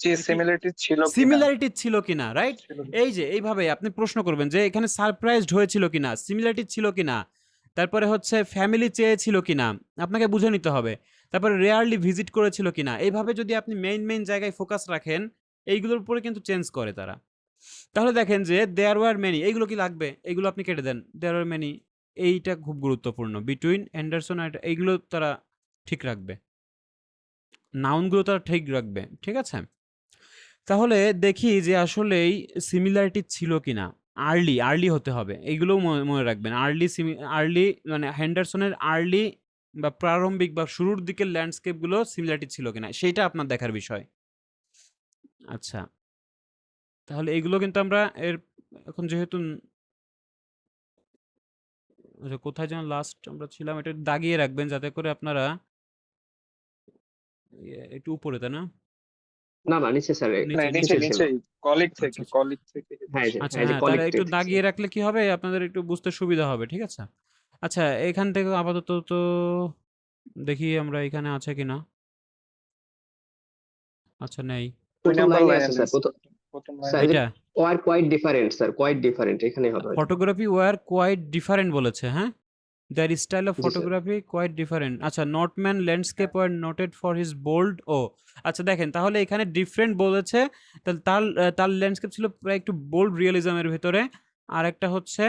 যে সিমিলারিটি ছিল কিনা। সিমিলারিটি ছিল কিনা, রাইট? ছিল। এই যে এইভাবে আপনি প্রশ্ন করবেন যে এখানে সারপ্রাইজড হয়েছিল কিনা, সিমিলারিটি ছিল কিনা, তারপরে হচ্ছে ফ্যামিলি চেয়েছিল কিনা, আপনাকে বুঝে নিতে হবে, তারপরে রেয়ারলি ভিজিট করেছিল কিনা। এইভাবে যদি আপনি মেইন জায়গায় ফোকাস রাখেন, এইগুলোর উপরে কিন্তু চেঞ্জ করে তারা। তাহলে দেখেন যে দেয়ার ওয়ার মেনি, এইগুলো কি লাগবে, এইগুলো আপনি কেটে দেন, দেয়ার ওয়ার মেনি এইটা খুব গুরুত্বপূর্ণ, বিটুইন অ্যান্ডারসন আর এইগুলো তারা ঠিক রাখবে, নাউনগুলো তারা ঠিক রাখবে, ঠিক আছে। তাহলে দেখি যে আসলেই সিমিলারিটি ছিল কিনা। আর্লি হতে হবে, এইগুলোও মনে রাখবেন। আর্লি মানে হেন্ডারসনের আর্লি বা প্রারম্ভিক বা শুরুর দিকের ল্যান্ডস্কেপগুলো সিমিলারিটি ছিল কিনা সেইটা আপনার দেখার বিষয়। আচ্ছা, তাহলে এইগুলো কিন্তু আমরা এখন যেহেতু আচ্ছা, কোথায় যেন লাস্ট আমরা ছিলাম, এটা দাগিয়ে রাখবেন যাতে করে আপনারা একটু উপরে, তাই না? না না, নিচে স্যার, না, নিচে নিচে ছিল। নিচেই কলিগ আচ্ছা থেকে আচ্ছা কলিগ থেকে। হ্যাঁ এই যে আচ্ছা, হ্যাঁ এই যে হ্যাঁ, কলিগ তাহলে একটু টেক্সট। দাগিয়ে রাখলে কি হবে, আপনাদের একটু বুঝতে সুবিধা হবে, ঠিক আছে। আচ্ছা, এখান থেকে আপাতত তো দেখি আমরা এখানে আছে কিনা। আচ্ছা, নেই। দুই প্রথম নাম্বার লাইনে লাইনে আছে স্যার, প্রথম লাইন। স্যার এটা were quite different sir, quite different এখানে হবে হয়তো। ফটোগ্রাফি ওয়ার কোয়াইট ডিফারেন্ট বলেছে, হ্যাঁ, দ্যার স্টাইল অফ জি স্যার। Photography quite different. আচ্ছা, Notman landscape were noted for his bold, ও আচ্ছা দেখেন, তাহলে এখানে ডিফারেন্ট বলেছে, তাহলে তার ল্যান্ডস্কেপ ছিল প্রায় একটু বোল্ড রিয়েলিজমের ভিতরে, আর একটা হচ্ছে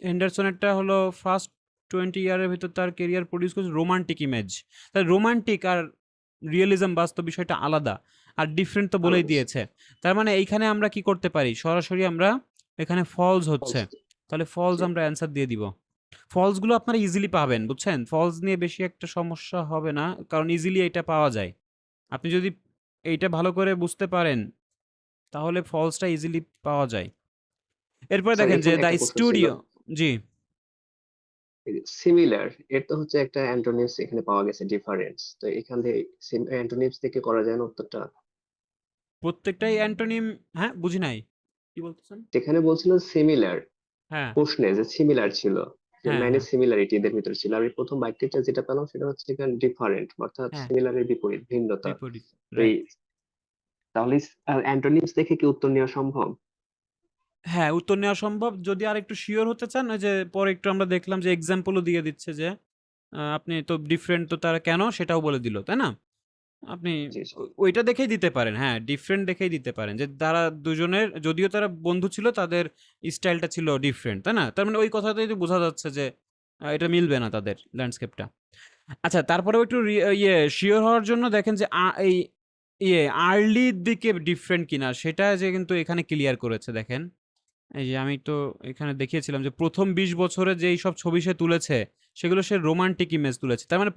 হেন্ডারসনেরটা হলো ফার্স্ট 20 ইয়ারের ভিতর তার কেরিয়ার প্রডিউস করেছে রোমান্টিক ইমেজ। তাহলে রোমান্টিক আর রিয়েলিজম বাস্তব বিষয়টা আলাদা, আর ডিফারেন্ট তো বলেই আলাদা। দিয়েছে। তার মানে এইখানে আমরা কি করতে পারি, সরাসরি আমরা এখানে ফলস হচ্ছে, তাহলে ফলস জি। আমরা অ্যান্সার দিয়ে দিব। ফলসগুলো আপনারা ইজিলি পাবেন, বুঝছেন, ফলস নিয়ে বেশি একটা সমস্যা হবে না, কারণ ইজিলি এটা পাওয়া যায়। আপনি যদি এইটা ভালো করে বুঝতে পারেন তাহলে ফলসটা ইজিলি পাওয়া যায়। এরপরে স্যার দেখেন যে এখানে দ্য একটা প্রশ্ন ছিল, স্টুডিও, জি সিমিলার এর তো হচ্ছে একটা অ্যান্টোনিমস এখানে পাওয়া গেছে ডিফারেন্স, তো এখান থেকে অ্যান্টোনিমস থেকে করা যায় না উত্তরটা? প্রত্যেকটাই অ্যান্টোনিম, হ্যাঁ বুঝি নাই কি বলতেছেন। যেখানে বলছিল সিমিলার, হ্যাঁ প্রশ্নে যে সিমিলার ছিল, যে হ্যাঁ, ম্যানেজ হ্যাঁ, সিমিলারিটি এদের ভিতরে ছিল। আর এই প্রথম বাক্যটা যেটা পেলাম সেটা হচ্ছে এখানে ডিফারেন্ট, অর্থাৎ হ্যাঁ, সিমিলারের বিপরীত, ভিন্নতা। বিপরীত। তো এই রাইট। তাহলে অ্যান্টোনিমস দেখে কি উত্তর নেওয়া সম্ভব? হ্যাঁ, উত্তর নেওয়া সম্ভব। যদি আরেকটু সিওর হতে চান, ওই যে পরে একটু আমরা দেখলাম যে এক্সাম্পলও দিয়ে দিচ্ছে যে আপনি তো ডিফারেন্ট তো তারা কেন সেটাও বলে দিল, তাই না? আপনি জি জি। ওইটা দেখেই দিতে পারেন। হ্যাঁ, ডিফারেন্ট দেখেই দিতে পারেন যে তারা দুজনের যদিও তারা বন্ধু ছিল তাদের স্টাইলটা ছিল ডিফারেন্ট, তাই না? তার মানে ওই কথাতেই তো বোঝা যাচ্ছে যে এটা মিলবে না তাদের ল্যান্ডস্কেপটা। আচ্ছা, তারপরেও একটু শিওর হওয়ার জন্য দেখেন যে এই আর্লির দিকে ডিফারেন্ট কিনা সেটা যে কিন্তু এখানে ক্লিয়ার করেছে দেখেন। এই যে আমি তো এখানে দেখিয়েছিলাম যে প্রথম ২০ বছরে যেই সব ছবি সে তুলেছে সেগুলো সে রোমান্টিক ইমেজ তুলেছে। তার মানে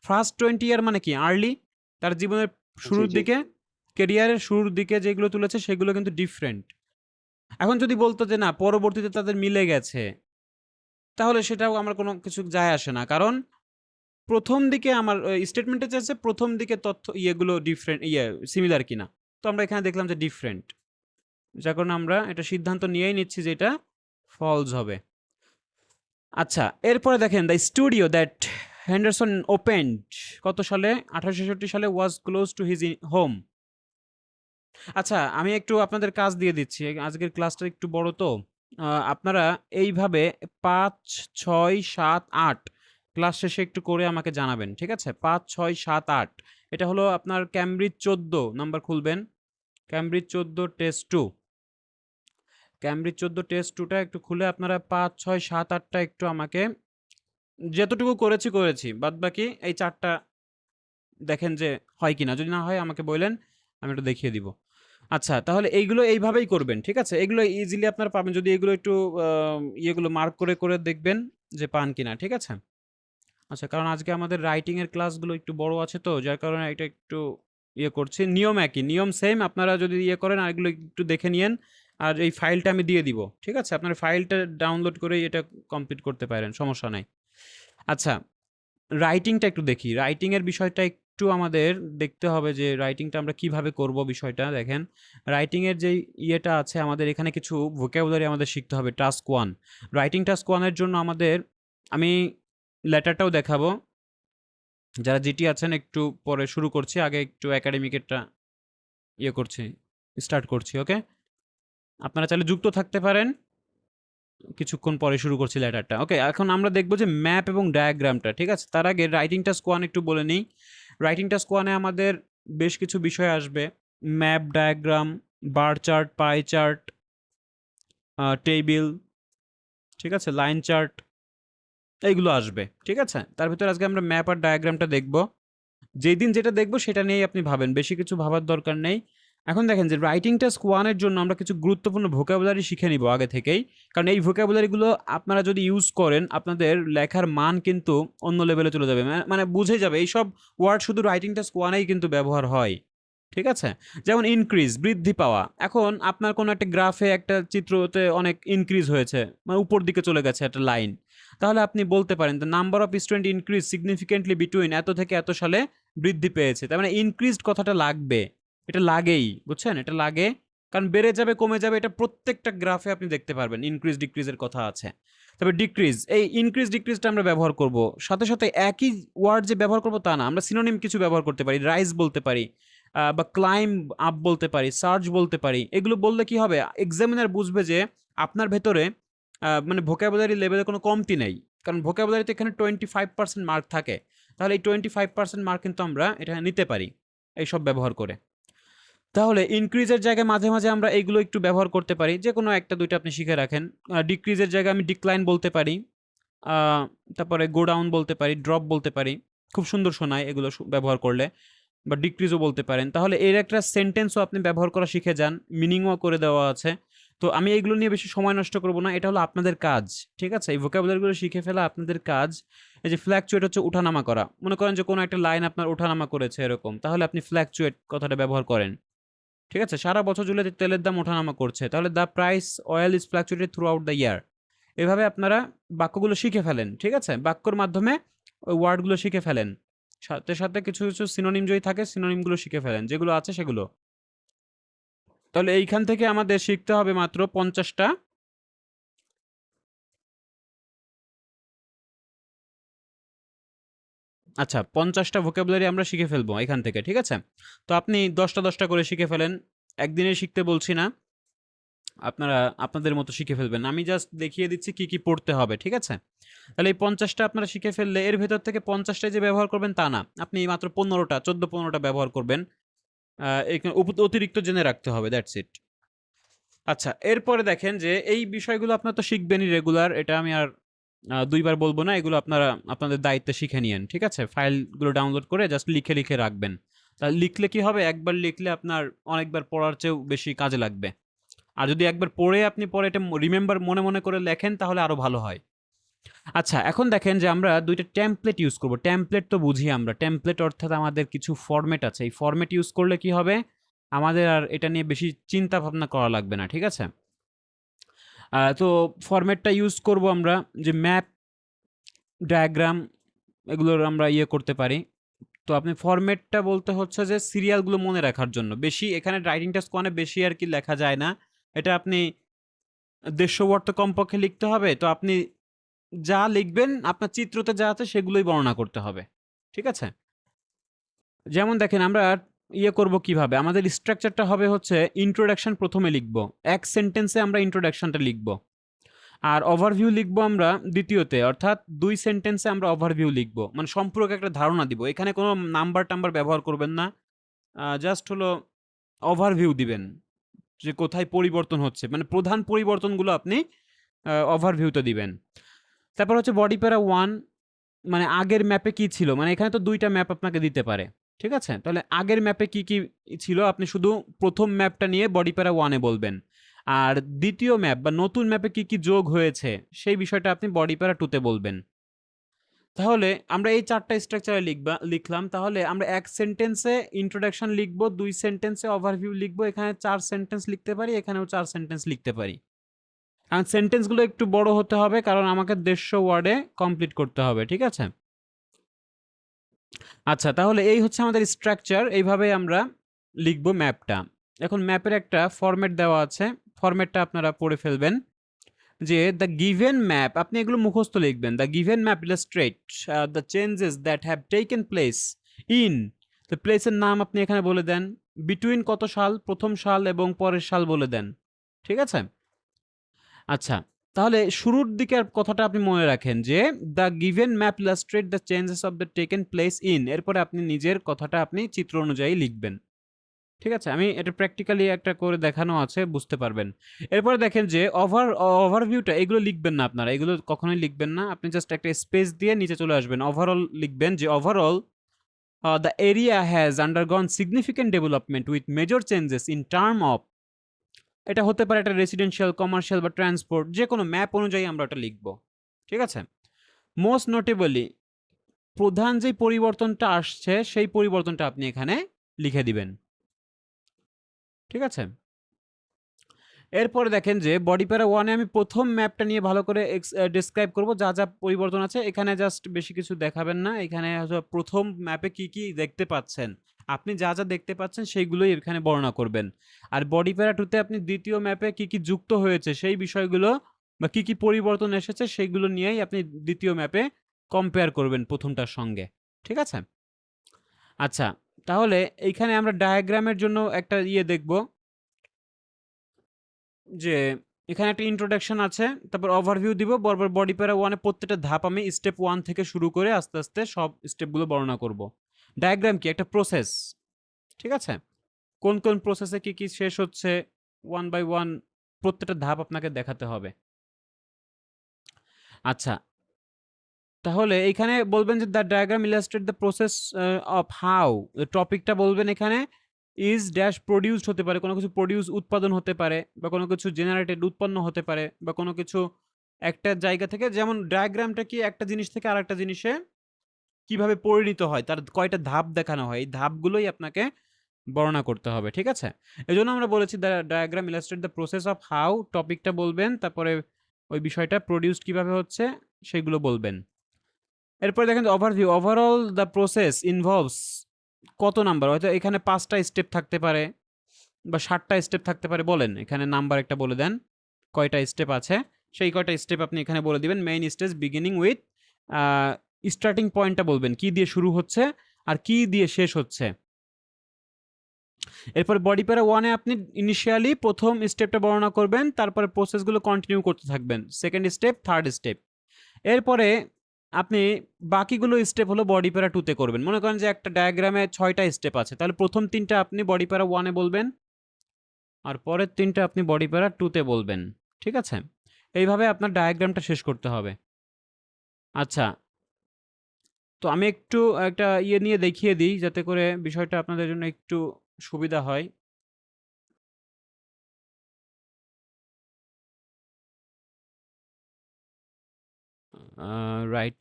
ফার্স্ট 20 ইয়ার মানে কি আর্লি, তার জীবনের জি শুরুর জি। দিকে, ক্যারিয়ারের শুরুর দিকে যেগুলো তুলেছে সেগুলো কিন্তু ডিফারেন্ট। এখন যদি বলতো যে না পরবর্তীতে তাদের মিলে গেছে, তাহলে সেটাও আমার কোনো কিছু যায় আসে না। কারণ প্রথম দিকে আমার স্টেটমেন্টে চাইছে প্রথম দিকে তথ্য ইয়েগুলো ডিফারেন্ট সিমিলার কিনা। তো আমরা এখানে দেখলাম যে ডিফারেন্ট। যার কারণে আমরা এটা সিদ্ধান্ত নিয়েই নিচ্ছি যে এটা ফলস হবে। আচ্ছা, এরপরে দেখেন the studio that Henderson opened কত সালে? 1866 সালে ওয়াজ ক্লোজ টু হিজ হোম। আচ্ছা, আমি একটু আপনাদের কাজ দিয়ে দিচ্ছি। আজকের ক্লাসটা একটু বড় তো। আপনারা এইভাবে ৫, ৬, ৭, ৮ ক্লাস শেষে একটু করে আমাকে জানাবেন। ঠিক আছে? ৫, ৬, ৭, ৮ এটা হলো আপনার ক্যামব্রিজ ১৪ নাম্বার খুলবেন। Cambridge ১৪ test 2। ক্যামব্রিজ ১৪ টেস্ট 2 টা একটু খুলে আপনারা ৫, ৬, ৭, ৮ টা একটু আমাকে যতটুকু করেছি। বাদবাকি এই ৪ টা দেখেন যে হয় কিনা। যদি না হয় আমাকে বইলেন, আমি একটু দেখিয়ে দিব। আচ্ছা, তাহলে এইগুলো এইভাবেই করবেন। ঠিক আছে? এগুলো ইজিলি আপনারা পাবেন যদি এগুলো একটু ইয়েগুলো মার্ক করে দেখবেন যে পান কিনা। ঠিক আছে? আচ্ছা, কারণ আজকে আমাদের রাইটিং এর ক্লাসগুলো একটু বড় আছে তো যার কারণে এটা একটু করছি। নিয়ম একই, নিয়ম সেম। আপনারা যদি করেন আর এগুলো একটু দেখে নিয়েন। আর এই ফাইলটা আমি দিয়ে দিব। ঠিক আছে? আপনারা ফাইলটা ডাউনলোড করেই এটা কমপ্লিট করতে পারেন। সমস্যা নাই। আচ্ছা, রাইটিংটা একটু দেখি। রাইটিং এর বিষয়টা একটু আমাদের দেখতে হবে যে রাইটিংটা আমরা কিভাবে করব বিষয়টা দেখেন। রাইটিং এর যে ইয়েটা আছে আমাদের এখানে কিছু ভোকাবুলারি আমাদের শিখতে হবে টাস্ক 1। রাইটিং টাস্ক 1 এর জন্য আমাদের আমি লেটারটাও দেখাবো। যারা জিটি আছেন একটু পরে শুরু করছি। আগে একটু একাডেমিকেরটা করছি, স্টার্ট করছি। ওকে? আপনারা চাইলে যুক্ত থাকতে পারেন। কিছুক্ষণ পরে শুরু করছি লেটারটা। ওকে, এখন আমরা দেখব যে ম্যাপ এবং ডায়াগ্রামটা। ঠিক আছে? তার আগে রাইটিং টাস্ক 1 একটু বলে নিই। রাইটিং টাস্ক 1 এ আমাদের বেশ কিছু বিষয় আসবে। Map, diagram, bar chart, pie chart, table, ঠিক আছে? লাইন চার্ট এইগুলো আসবে। ঠিক আছে? তার ভিতরে আজকে আমরা ম্যাপ আর ডায়াগ্রামটা দেখব। যেদিন যেটা দেখব সেটা নিয়েই আপনি ভাবেন। বেশি কিছু ভাবার দরকার নেই। এখন দেখেন যে রাইটিং টাস্ক 1 এর জন্য আমরা কিছু গুরুত্বপূর্ণ ভোকাবুলারি শিখে নিব আগে থেকেই। কারণ এই ভোকাবুলারিগুলো আপনারা যদি ইউজ করেন আপনাদের লেখার মান কিন্তু অন্য লেভেলে চলে যাবে। মানে বুঝে যাবে এইসব ওয়ার্ড শুধু রাইটিং টাস্ক 1 এই কিন্তু ব্যবহার হয়। ঠিক আছে? যেমন ইনক্রিজ, বৃদ্ধি পাওয়া। এখন আপনার কোনো একটা গ্রাফে একটা চিত্রতে অনেক ইনক্রিজ হয়েছে। মানে উপর দিকে চলে গেছে একটা লাইন। তাহলে আপনি বলতে পারেন the number of student increase significantly between এত থেকে এত সালে বৃদ্ধি পেয়েছে। তার মানে ইনক্রিজড কথাটা লাগবে। এটা লাগেই। বুঝছেন? এটা লাগে। কারণ বেড়ে যাবে, কমে যাবে এটা প্রত্যেকটা গ্রাফে আপনি দেখতে পারবেন। ইনক্রিজ, ডিক্রিজের কথা আছে। তবে ডিক্রিজ, এই ইনক্রিজ, ডিক্রিজটা আমরা ব্যবহার করব। সাথে একই ওয়ার্ড যে ব্যবহার করব তা না। আমরা সিনোনিম কিছু ব্যবহার করতে পারি। রাইজ বলতে পারি। বা ক্লাইম্ব আপ বলতে পারি, সার্চ বলতে পারি। এগুলো বললে কি হবে? এক্সামিনার বুঝবে যে আপনার ভেতরে মানে ভোকাবুলারি লেভেলে কোনো কমতি নেই। কারণ ভোকাবুলারিতে এখানে 25% মার্ক থাকে। তাহলে এই 25% মার্ক কিন্তু আমরা এটা নিতে পারি এইসব ব্যবহার করে। তাহলে ইনক্রিজের জায়গায় মাঝে আমরা এইগুলো একটু ব্যবহার করতে পারি। যেকোনো ১ টা ২ টা আপনি শিখে রাখেন। ডিক্রিজের জায়গায় আমি ডিক্লাইন বলতে পারি। আ তারপরে গো ডাউন বলতে পারি, ড্রপ বলতে পারি। খুব সুন্দর শোনায় এগুলো ব্যবহার করলে। বা ডিক্রিজও বলতে পারেন। তাহলে এর একটা সেন্টেন্সও আপনি ব্যবহার করা শিখে যান। মিনিংও করে দেওয়া আছে। তো আমি এগুলো নিয়ে বেশি সময় নষ্ট করব না। এটা হলো আপনাদের কাজ। ঠিক আছে? এই ভোকাবুলারিগুলো শিখে ফেলা আপনাদের কাজ। এই যে ফ্লাকচুয়েট হচ্ছে ওঠানামা করা। মনে করেন যে কোনো একটা লাইন আপনার ওঠানামা করেছে এরকম। তাহলে আপনি ফ্লাকচুয়েট কথাটা ব্যবহার করেন। ঠিক আছে? সারা বছর জুড়ে তেলের দাম ওঠানামা করছে। তাহলে the price oil is ফ্লাকচুয়েটেড through out the year. এভাবে আপনারা বাক্যগুলো শিখে ফেলেন। ঠিক আছে? বাক্যর মাধ্যমে ওই ওয়ার্ডগুলো শিখে ফেলেন। সাথে কিছু সিনোনিম যদি থাকে সিনোনিমগুলো শিখে ফেলেন। যেগুলো আছে সেগুলো। তাহলে এইখান থেকে আমাদের শিখতে হবে মাত্র ৫০ টা আচ্ছা 50টা ভোকাবুলারি আমরা শিখে ফেলবো এখান থেকে, ঠিক আছে? তো আপনি 10টা করে শিখে ফেলেন। একদিনে শিখতে বলছি না, আপনারা আপনাদের মতো শিখে ফেলবেন। আমি জাস্ট দেখিয়ে দিচ্ছি কি কি পড়তে হবে, ঠিক আছে? তাহলে এই 50টা আপনারা শিখে ফেললে এর ভেতর থেকে 50টাই যে ব্যবহার করবেন তা না, আপনি মাত্র 15টা 14-15টা ব্যবহার করবেন। অতিরিক্ত জেনে রাখতে হবে, দ্যাটস ইট। আচ্ছা, এরপরে দেখেন যে এই বিষয়গুলো আপনারা তো শিখবেনই রেগুলার, এটা আমি আর দুইবার বলবো না, এগুলো আপনারা আপনাদের দায়িত্বে শিখে নিয়েন, ঠিক আছে? ফাইলগুলো ডাউনলোড করে জাস্ট লিখে লিখে রাখবেন। তাহলে লিখলে কি হবে, একবার লিখলে আপনার অনেকবার পড়ার চেয়েও বেশি কাজে লাগবে। আর যদি একবার পড়ে আপনি পরে এটা রিমেম্বার মনে মনে করে লেখেন তাহলে আরো ভালো হয়। আচ্ছা, এখন দেখেন যে আমরা দুইটা টেমপ্লেট ইউজ করব। টেমপ্লেট তো বুঝি আমরা, টেমপ্লেট অর্থাৎ আমাদের কিছু ফরম্যাট আছে। এই ফরম্যাট ইউজ করলে কি হবে, আমাদের আর এটা নিয়ে বেশি চিন্তা ভাবনা করা লাগবে না, ঠিক আছে? তো ফরম্যাটটা ইউজ করব আমরা, যে ম্যাপ, ডায়াগ্রাম, এগুলোর আমরা ইয়ে করতে পারি। তো আপনি ফরম্যাটটা বলতে হচ্ছে যে সিরিয়ালগুলো মনে রাখার জন্য। বেশি এখানে রাইটিং টাস্ক অনেক বেশি আর কি লেখা যায় না। এটা আপনি 150 ওয়ার্ড তো কমপক্ষে লিখতে হবে। তো আপনি যা লিখবেন আপনার চিত্রতে যা আছে সেগুলোই বর্ণনা করতে হবে, ঠিক আছে? যেমন দেখেন আমরা ইয়ে করব কিভাবে, আমাদের স্ট্রাকচারটা হবে হচ্ছে ইন্ট্রোডাকশন প্রথমে লিখব, এক সেন্টেন্সে আমরা ইন্ট্রোডাকশনটা লিখব। আর ওভারভিউ লিখব আমরা দ্বিতীয়তে, অর্থাৎ 2 সেন্টেন্সে আমরা ওভারভিউ লিখব, মানে সম্পূরক একটা ধারণা দিব। এখানে কোনো নাম্বার টাম্বার ব্যবহার করবেন না, জাস্ট হলো ওভারভিউ দিবেন যে কোথায় পরিবর্তন হচ্ছে, মানে প্রধান পরিবর্তনগুলো আপনি ওভারভিউতে দিবেন। তারপর হচ্ছে বডি প্যারা 1, মানে আগের ম্যাপে কি ছিল, মানে এখানে তো 2টা ম্যাপ আপনাকে দিতে পারে, ঠিক আছে? তাহলে আগের ম্যাপে কি কি ছিল আপনি শুধু প্রথম ম্যাপটা নিয়ে বডি প্যারা 1-এ বলবেন। আর দ্বিতীয় ম্যাপ বা নতুন ম্যাপে কি কি যোগ হয়েছে সেই বিষয়টা আপনি বডি প্যারা 2-তে বলবেন। তাহলে আমরা এই 4টা স্ট্রাকচারে লিখলাম। তাহলে আমরা এক সেন্টেন্সে ইন্ট্রোডাকশন লিখব, 2 সেন্টেন্সে ওভারভিউ লিখব, এখানে 4 সেন্টেন্স লিখতে পারি, এখানেও 4 সেন্টেন্স লিখতে পারি। আর সেন্টেন্সগুলো একটু বড় হতে হবে কারণ আমাকে 150 ওয়ার্ডে কমপ্লিট করতে হবে, ঠিক আছে? আচ্ছা, তাহলে এই হচ্ছে আমাদের স্ট্রাকচার, এইভাবে আমরা লিখব ম্যাপটা। এখন ম্যাপের একটা ফরম্যাট দেওয়া আছে, ফরম্যাটটা আপনারা পড়ে ফেলবেন। যে দ্য গিভেন ম্যাপ, আপনি এগুলো মুখস্থ লিখবেন। The given map illustrate the changes that have taken place in, তো প্লেসের নাম আপনি এখানে বলে দেন, বিটুইন কত সাল, প্রথম সাল এবং পরের সাল বলে দেন, ঠিক আছে? আচ্ছা, তাহলে শুরুর দিকের কথাটা আপনি মনে রাখেন যে the given map illustrate the changes of the taken place in, এরপরে আপনি নিজের কথাটা আপনি চিত্র অনুযায়ী লিখবেন, ঠিক আছে? আমি এটা প্র্যাকটিক্যালি একটা করে দেখানো আছে, বুঝতে পারবেন। এরপরে দেখেন যে ওভারভিউটা, এগুলো লিখবেন না আপনারা, এগুলো কখনোই লিখবেন না। আপনি জাস্ট একটা স্পেস দিয়ে নিচে চলে আসবেন, ওভারঅল লিখবেন যে overall the area has আন্ডারগন significant development with major changes in term of, এটা হতে পারে একটা রেসিডেন্সিয়াল, কমার্শিয়াল বা ট্রান্সপোর্ট, যে কোনো ম্যাপ অনুযায়ী আমরা এটা লিখব, ঠিক আছে? মোস্ট নোটেবলি, প্রধান যে পরিবর্তনটা আসছে সেই পরিবর্তনটা আপনি এখানে লিখে দিবেন, ঠিক আছে? এরপরে দেখেন যে বডি প্যারা 1-এ আমি প্রথম ম্যাপটা নিয়ে ভালো করে ডেসক্রাইব করব, যা যা পরিবর্তন আছে। এখানে জাস্ট বেশি কিছু দেখাবেন না, এখানে প্রথম ম্যাপে কি কি দেখতে পাচ্ছেন, আপনি যা যা দেখতে পাচ্ছেন সেইগুলোই এখানে বর্ণনা করবেন। আর বডি প্যারা 2-তে আপনি দ্বিতীয় ম্যাপে কি কি যুক্ত হয়েছে সেই বিষয়গুলো বা কি কি পরিবর্তন এসেছে সেইগুলো নিয়েই আপনি দ্বিতীয় ম্যাপে কম্পেয়ার করবেন প্রথমটার সঙ্গে, ঠিক আছে? আচ্ছা, তাহলে এইখানে আমরা ডায়াগ্রামের জন্য একটা ইয়ে দেখব, যে এখানে একটা ইন্ট্রোডাকশন আছে, তারপর ওভারভিউ দিব, বরাবর বডি প্যারা 1-এ প্রত্যেকটা ধাপ আমি স্টেপ 1 থেকে শুরু করে আস্তে আস্তে সব স্টেপগুলো বর্ণনা করব। ডায়াগ্রাম কি, একটা প্রসেস, ঠিক আছে? কোন কোন প্রসেসে কি কি শেষ হচ্ছে 1 বাই 1 প্রত্যেকটা ধাপ আপনাকে দেখাতে হবে। আচ্ছা, তাহলে এইখানে বলবেন যে the diagram illustrate the process of how, টপিকটা বলবেন এখানে ইজ ড্যাশ প্রডিউসড হতে পারে, কোনো কিছু প্রডিউস উৎপাদন হতে পারে, বা কোনো কিছু জেনারেটেড উৎপন্ন হতে পারে, বা কোনো কিছু একটা জায়গা থেকে, যেমন ডায়াগ্রামটা কি একটা জিনিস থেকে আরেকটা জিনিসে কিভাবে পরিণত হয়, তার কয়টা ধাপ দেখানো হয়, এই ধাপগুলোই আপনাকে বর্ণনা করতে হবে, ঠিক আছে? এজন্য আমরা বলেছি the diagram illustrate the process of how, টপিকটা বলবেন, তারপরে ওই বিষয়টা প্রডিউসড কিভাবে হচ্ছে সেগুলো বলবেন। এরপরে দেখেন overview, overall the process involves, কত নাম্বার, হয়তো এখানে 5টা স্টেপ থাকতে পারে বা 7টা স্টেপ থাকতে পারে, বলেন এখানে নাম্বার একটা বলে দেন, কয়টা স্টেপ আছে সেই কয়টা স্টেপ আপনি এখানে বলে দিবেন। Main stage beginning with starting পয়েন্টটা বলবেন, কি দিয়ে শুরু হচ্ছে আর কি দিয়ে শেষ হচ্ছে। এরপর বডি প্যারা 1-এ আপনি ইনিশিয়ালি প্রথম স্টেপটা বর্ণনা করবেন, তারপরে প্রসেসগুলো কন্টিনিউ করতে থাকবেন, সেকেন্ড স্টেপ, থার্ড স্টেপ। এরপরে আপনি বাকিগুলো স্টেপ হলো বডি প্যারা 2-তে করবেন। মনে করেন যে একটা ডায়াগ্রামে 6টা স্টেপ আছে, তাহলে প্রথম 3টা আপনি বডি প্যারা 1-এ বলবেন, আর পরের 3টা আপনি বডি প্যারা 2-তে বলবেন। ঠিক আছে? এইভাবে আপনার ডায়াগ্রামটা শেষ করতে হবে। আচ্ছা, তো আমি একটু একটা নিয়ে দেখিয়ে দিই, যাতে করে বিষয়টা আপনাদের জন্য একটু সুবিধা হয়। রাইট,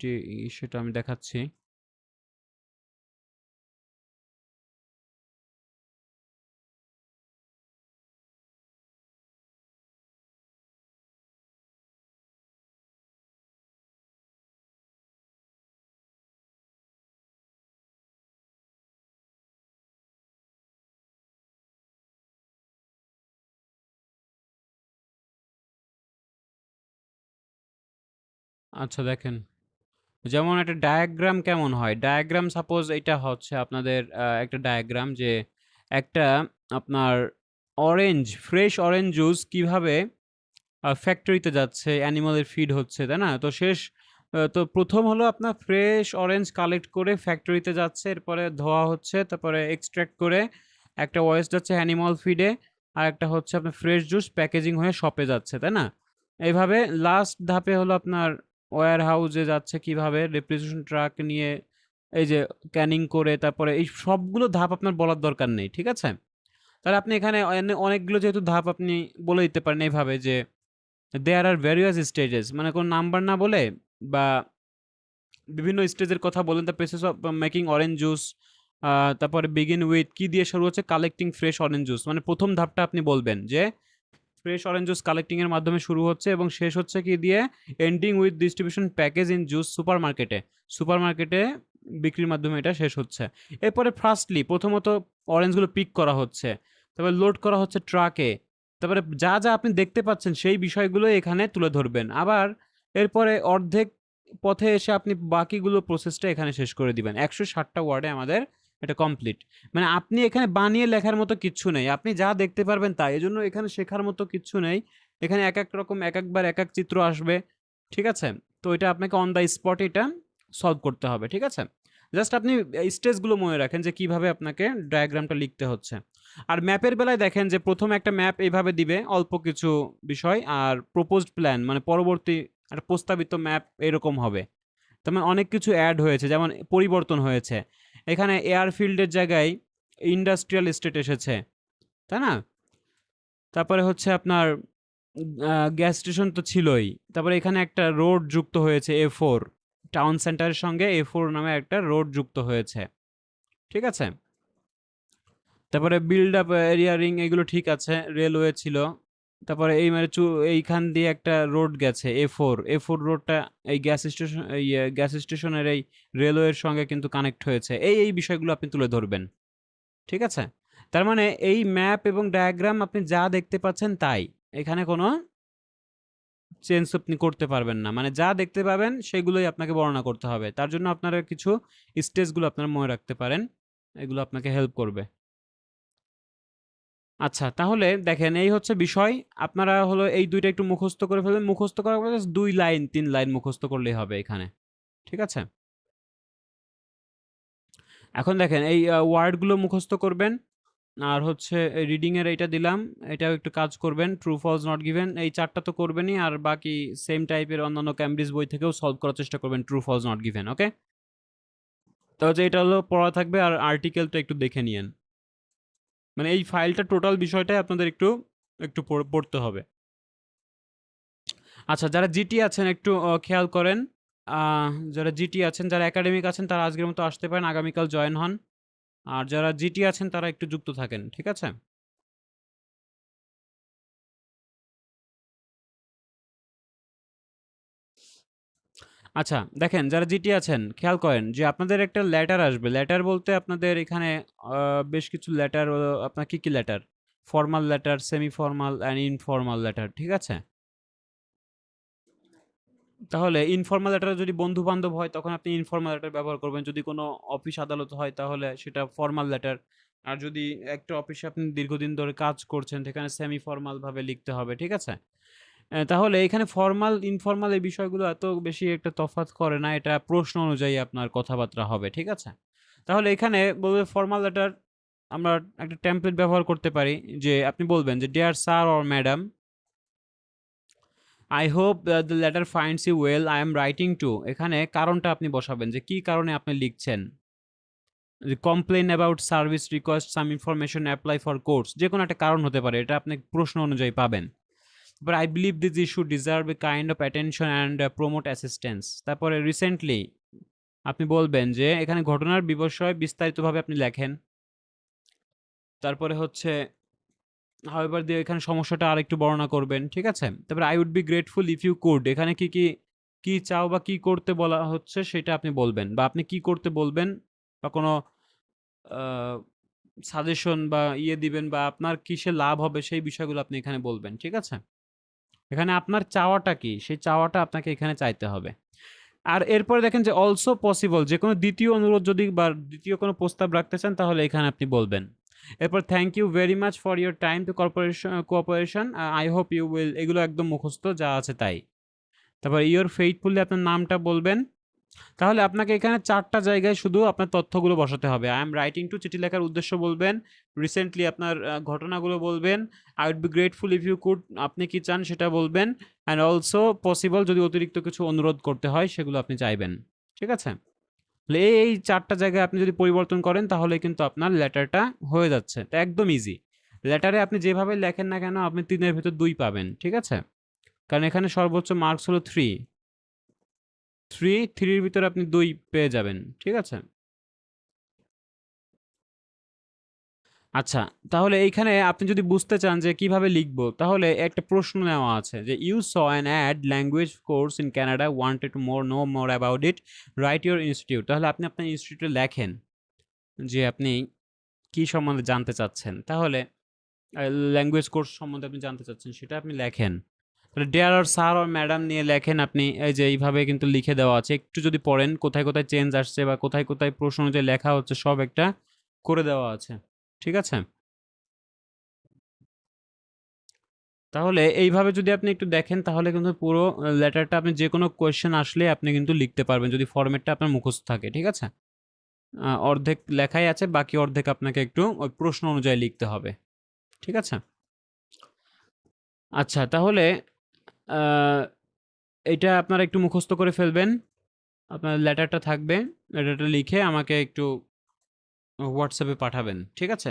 সেটা আমি দেখাচ্ছি। আচ্ছা দেখেন, যেমন একটা ডায়াগ্রাম কেমন হয়, ডায়াগ্রাম সাপোজ এটা হচ্ছে আপনাদের একটা ডায়াগ্রাম যে একটা আপনার ফ্রেশ অরেঞ্জ জুস কিভাবে ফ্যাক্টরিতে যাচ্ছে, অ্যানিমালের ফিড হচ্ছে, তাই না? তো তো প্রথম হলো আপনার ফ্রেশ অরেঞ্জ কালেক্ট করে ফ্যাক্টরিতে যাচ্ছে, এরপরে ধোয়া হচ্ছে, তারপরে এক্সট্র্যাক্ট করে একটা ওয়েস্ট যাচ্ছে অ্যানিমাল ফিডে, আর একটা হচ্ছে আপনার ফ্রেশ জুস প্যাকেজিং হয়ে শপে যাচ্ছে, তাই না? এইভাবে লাস্ট ধাপে হলো আপনার ওয়্যার হাউসে যাচ্ছে কিভাবে, রেফ্রিজারেশন ট্রাক নিয়ে এই যে ক্যানিং করে, তারপরে এই সবগুলো ধাপ আপনার বলার দরকার নেই। ঠিক আছে? তাহলে আপনি এখানে অনেকগুলো যেহেতু ধাপ আপনি বলে দিতে পারেন এইভাবে যে দেয়ার আর ভ্যারিয়াস স্টেজেস, মানে কোনো নাম্বার না বলে বা বিভিন্ন স্টেজের কথা বলেন, the process of making orange juice, তারপরে বিগিন উইথ কি দিয়ে শুরু হচ্ছে, কালেক্টিং ফ্রেশ অরেঞ্জ জুস, মানে প্রথম ধাপটা আপনি বলবেন যে ফ্রেশ অরেঞ্জ জুস কালেক্টিং এর মাধ্যমে শুরু হচ্ছে এবং শেষ হচ্ছে কি দিয়ে, ending with distribution package in juice সুপারমার্কেটে বিক্রির মাধ্যমে এটা শেষ হচ্ছে। এরপরে ফার্স্টলি প্রথমত অরেঞ্জগুলো পিক করা হচ্ছে, তারপরে লোড করা হচ্ছে ট্রাকে, তারপরে যা যা আপনি দেখতে পাচ্ছেন সেই বিষয়গুলো এখানে তুলে ধরবেন। আবার এরপরে অর্ধেক পথে এসে আপনি বাকিগুলো প্রসেসটা এখানে শেষ করে দিবেন। 160টা ওয়ার্ডে আমাদের এটা কমপ্লিট। মানে আপনি এখানে বানিয়ে লেখার মতো কিচ্ছু নেই, আপনি যা দেখতে পারবেন তাই, এজন্য এখানে শেখার মতো কিচ্ছু নেই। এখানে এক এক রকম এক একবার এক এক চিত্র আসবে। ঠিক আছে? তো এটা আপনাকে অন দ্য স্পট এটা সলভ করতে হবে। ঠিক আছে? জাস্ট আপনি স্টেজগুলো মনে রাখেন যে কিভাবে আপনাকে ডায়াগ্রামটা লিখতে হচ্ছে। আর ম্যাপের বেলায় দেখেন যে প্রথম একটা ম্যাপ এইভাবে দিবে অল্প কিছু বিষয়, আর প্রপোজড প্ল্যান মানে পরবর্তী একটা প্রস্তাবিত ম্যাপ এরকম হবে। তার মানে অনেক কিছু অ্যাড হয়েছে, যেমন পরিবর্তন হয়েছে, এখানে এয়ারফিল্ডের জায়গায় ইন্ডাস্ট্রিয়াল এস্টেট এসেছে, তাই না? তারপরে হচ্ছে আপনার গ্যাস স্টেশন তো ছিলই, তারপরে এখানে একটা রোড যুক্ত হয়েছে A4, টাউন সেন্টারের সঙ্গে A4 নামে একটা রোড যুক্ত হয়েছে। ঠিক আছে? তারপরে বিল্ড আপ এরিয়া রিং এগুলো ঠিক আছে, রেলওয়ে ছিল। তারপরে এই মানে এইখান দিয়ে একটা রোড গেছে A4 রোডটা এই গ্যাস স্টেশনের এই রেলওয়ের সঙ্গে কিন্তু কানেক্ট হয়েছে। এই বিষয়গুলো আপনি তুলে ধরবেন। ঠিক আছে? তার মানে এই ম্যাপ এবং ডায়াগ্রাম আপনি যা দেখতে পাচ্ছেন তাই, এখানে কোনো চেঞ্জ আপনি করতে পারবেন না। মানে যা দেখতে পাবেন সেগুলোই আপনাকে বর্ণনা করতে হবে। তার জন্য আপনারা কিছু স্টেজগুলো আপনারা মনে রাখতে পারেন, এগুলো আপনাকে হেল্প করবে। আচ্ছা, তাহলে দেখেন এই হচ্ছে বিষয়। আপনারা হলো এই ২টা একটু মুখস্থ করে ফেলবেন। মুখস্থ করার পরে জাস্ট ২ লাইন ৩ লাইন মুখস্থ করলেই হবে এখানে। ঠিক আছে? এখন দেখেন এই ওয়ার্ডগুলো মুখস্থ করবেন। আর হচ্ছে এই রিডিং এর এইটা দিলাম, এটাও একটু কাজ করবেন। ট্রু ফলস নট গিভেন এই ৪টা তো করবেনই, আর বাকি সেম টাইপের অন্যান্য ক্যামব্রিজ বই থেকেও সলভ করার চেষ্টা করবেন ট্রু ফলস নট গিভেন। ওকে? তো হচ্ছে এটা হলো পড়া থাকবে, আর আর্টিকেলটা একটু দেখে নিয়েন। মানে এই ফাইলটা টোটাল বিষয়টাই আপনাদের একটু একটু পড়তে হবে। আচ্ছা, যারা জিটি আছেন একটু খেয়াল করেন। যারা জিটি আছেন, যারা একাডেমিক আছেন তারা আজকের মতো আসতে পারেন, আগামীকাল জয়েন হন। আর যারা জিটি আছেন তারা একটু যুক্ত থাকেন। ঠিক আছে? আচ্ছা, দেখেন যারা জিটি আছেন খেয়াল করেন যে আপনাদের একটা লেটার আসবে। লেটার বলতে আপনাদের এখানে বেশ কিছু লেটার, আপনার কি letter? Formal letter, semi formal and informal letter. ঠিক আছে? তাহলে ইনফর্মাল লেটারে যদি বন্ধু-বান্ধব হয় তখন আপনি ইনফর্মাল লেটার ব্যবহার করবেন। যদি কোনো অফিস আদালত হয় তাহলে সেটা ফরমাল লেটার। আর যদি একটা অফিসে আপনি দীর্ঘদিন ধরে কাজ করছেন সেখানে সেমি ফরমাল ভাবে লিখতে হবে। ঠিক আছে? তাহলে এখানে ফরমাল, ইনফর্মাল এই বিষয়গুলো এত বেশি একটা তফাৎ করে না। এটা প্রশ্ন অনুযায়ী আপনার কথাবার্তা হবে। ঠিক আছে? তাহলে এখানে বলবে ফরমাল লেটার আমরা একটা টেমপ্লেট ব্যবহার করতে পারি যে আপনি বলবেন যে dear sir or madam, I hope the letter finds you well, I am writing to. এখানে কারণটা আপনি বসাবেন যে কি কারণে আপনি লিখছেন। Complain about service, request some information, apply for course, যে কোনো একটা কারণ হতে পারে। এটা আপনি প্রশ্ন অনুযায়ী পাবেন। তারপর I believe this issue deserve a kind of attention and promote assistance. তারপরে রিসেন্টলি আপনি বলবেন যে এখানে ঘটনার বিষয়ে বিস্তারিতভাবে আপনি লেখেন। তারপরে হচ্ছে হাউএভার দিয়ে এখানে সমস্যাটা আরেকটু বর্ণনা করবেন। ঠিক আছে? তারপরে I would be grateful if you could, এখানে কি চাও বা কি করতে বলা হচ্ছে সেটা আপনি বলবেন, বা আপনি কি করতে বলবেন বা কোনো সাজেশন বা দিবেন বা আপনার কিসে লাভ হবে সেই বিষয়গুলো আপনি এখানে বলবেন। ঠিক আছে? এখানে আপনার চাওয়াটা কি সেই চাওয়াটা আপনাকে এখানে চাইতে হবে। আর এরপরে দেখেন যে অলসো পসিবল, যে কোনো দ্বিতীয় অনুরোধ যদি বা দ্বিতীয় কোনো প্রস্তাব রাখতে চান তাহলে এখানে আপনি বলবেন। এরপর thank you very much for your time to cooperation, I hope you will, এগুলো একদম মুখস্থ যা আছে তাই। তারপর ইউর ফেইথফুলি আপনার নামটা বলবেন। তাহলে আপনাকে এখানে 4টা জায়গায় শুধু আপনার তথ্যগুলো বসাতে হবে। আই এম রাইটিং টু চিঠি লেখার উদ্দেশ্য বলবেন, রিসেন্টলি আপনার ঘটনাগুলো বলবেন, I would be grateful if you could আপনি কি চান সেটা বলবেন, অ্যান্ড অলসো পসিবল যদি অতিরিক্ত কিছু অনুরোধ করতে হয় সেগুলো আপনি চাইবেন। ঠিক আছে? তাহলে এই 4টা জায়গায় আপনি যদি পরিবর্তন করেন তাহলে কিন্তু আপনার লেটারটা হয়ে যাচ্ছে। তো একদম ইজি। লেটারে আপনি যেভাবে লেখেন না কেন আপনি 3 এর ভেতর 2 পাবেন। ঠিক আছে? কারণ এখানে সর্বোচ্চ মার্কস হলো 3 এর ভিতরে আপনি 2 পেয়ে যাবেন। ঠিক আছে? আচ্ছা, তাহলে এইখানে আপনি যদি বুঝতে চান যে কিভাবে লিখবো, তাহলে একটা প্রশ্ন নেওয়া আছে যে you saw an ad language course in Canada, wanted to know more about it, write your institute. তাহলে আপনি আপনার ইনস্টিটিউটে লেখেন যে আপনি কি সম্বন্ধে জানতে চাচ্ছেন। তাহলে ল্যাঙ্গুয়েজ কোর্স সম্বন্ধে আপনি জানতে চাচ্ছেন সেটা আপনি লেখেন। তাহলে ডেয়ার আর স্যার আর ম্যাডাম নিয়ে লেখেন আপনি। এই যে এইভাবে কিন্তু লিখে দেওয়া আছে। একটু যদি পড়েন কোথায় কোথায় চেঞ্জ আসছে বা কোথায় কোথায় প্রশ্ন অনুযায়ী লেখা হচ্ছে সব একটা করে দেওয়া আছে। ঠিক আছে? তাহলে এইভাবে যদি আপনি একটু দেখেন তাহলে কিন্তু পুরো লেটারটা আপনি যে কোনো কোয়েশ্চেন আসলে আপনি কিন্তু লিখতে পারবেন যদি ফরম্যাটটা আপনার মুখস্থ থাকে। ঠিক আছে? অর্ধেক লেখাই আছে, বাকি অর্ধেক আপনাকে একটু ওই প্রশ্ন অনুযায়ী লিখতে হবে। ঠিক আছে? আচ্ছা, তাহলে এইটা আপনারা একটু মুখস্থ করে ফেলবেন। আপনার লেটারটা থাকবে, লেটারটা লিখে আমাকে একটু হোয়াটসঅ্যাপে পাঠাবেন। ঠিক আছে?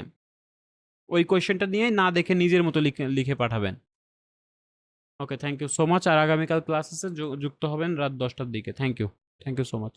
ওই কোয়েশ্চেনটা নিয়ে না দেখে নিজের মতো লিখে পাঠাবেন। Okay, thank you so much. আর আগামীকাল ক্লাস আছে, যুক্ত হবেন রাত 10টার দিকে। Thank you so much.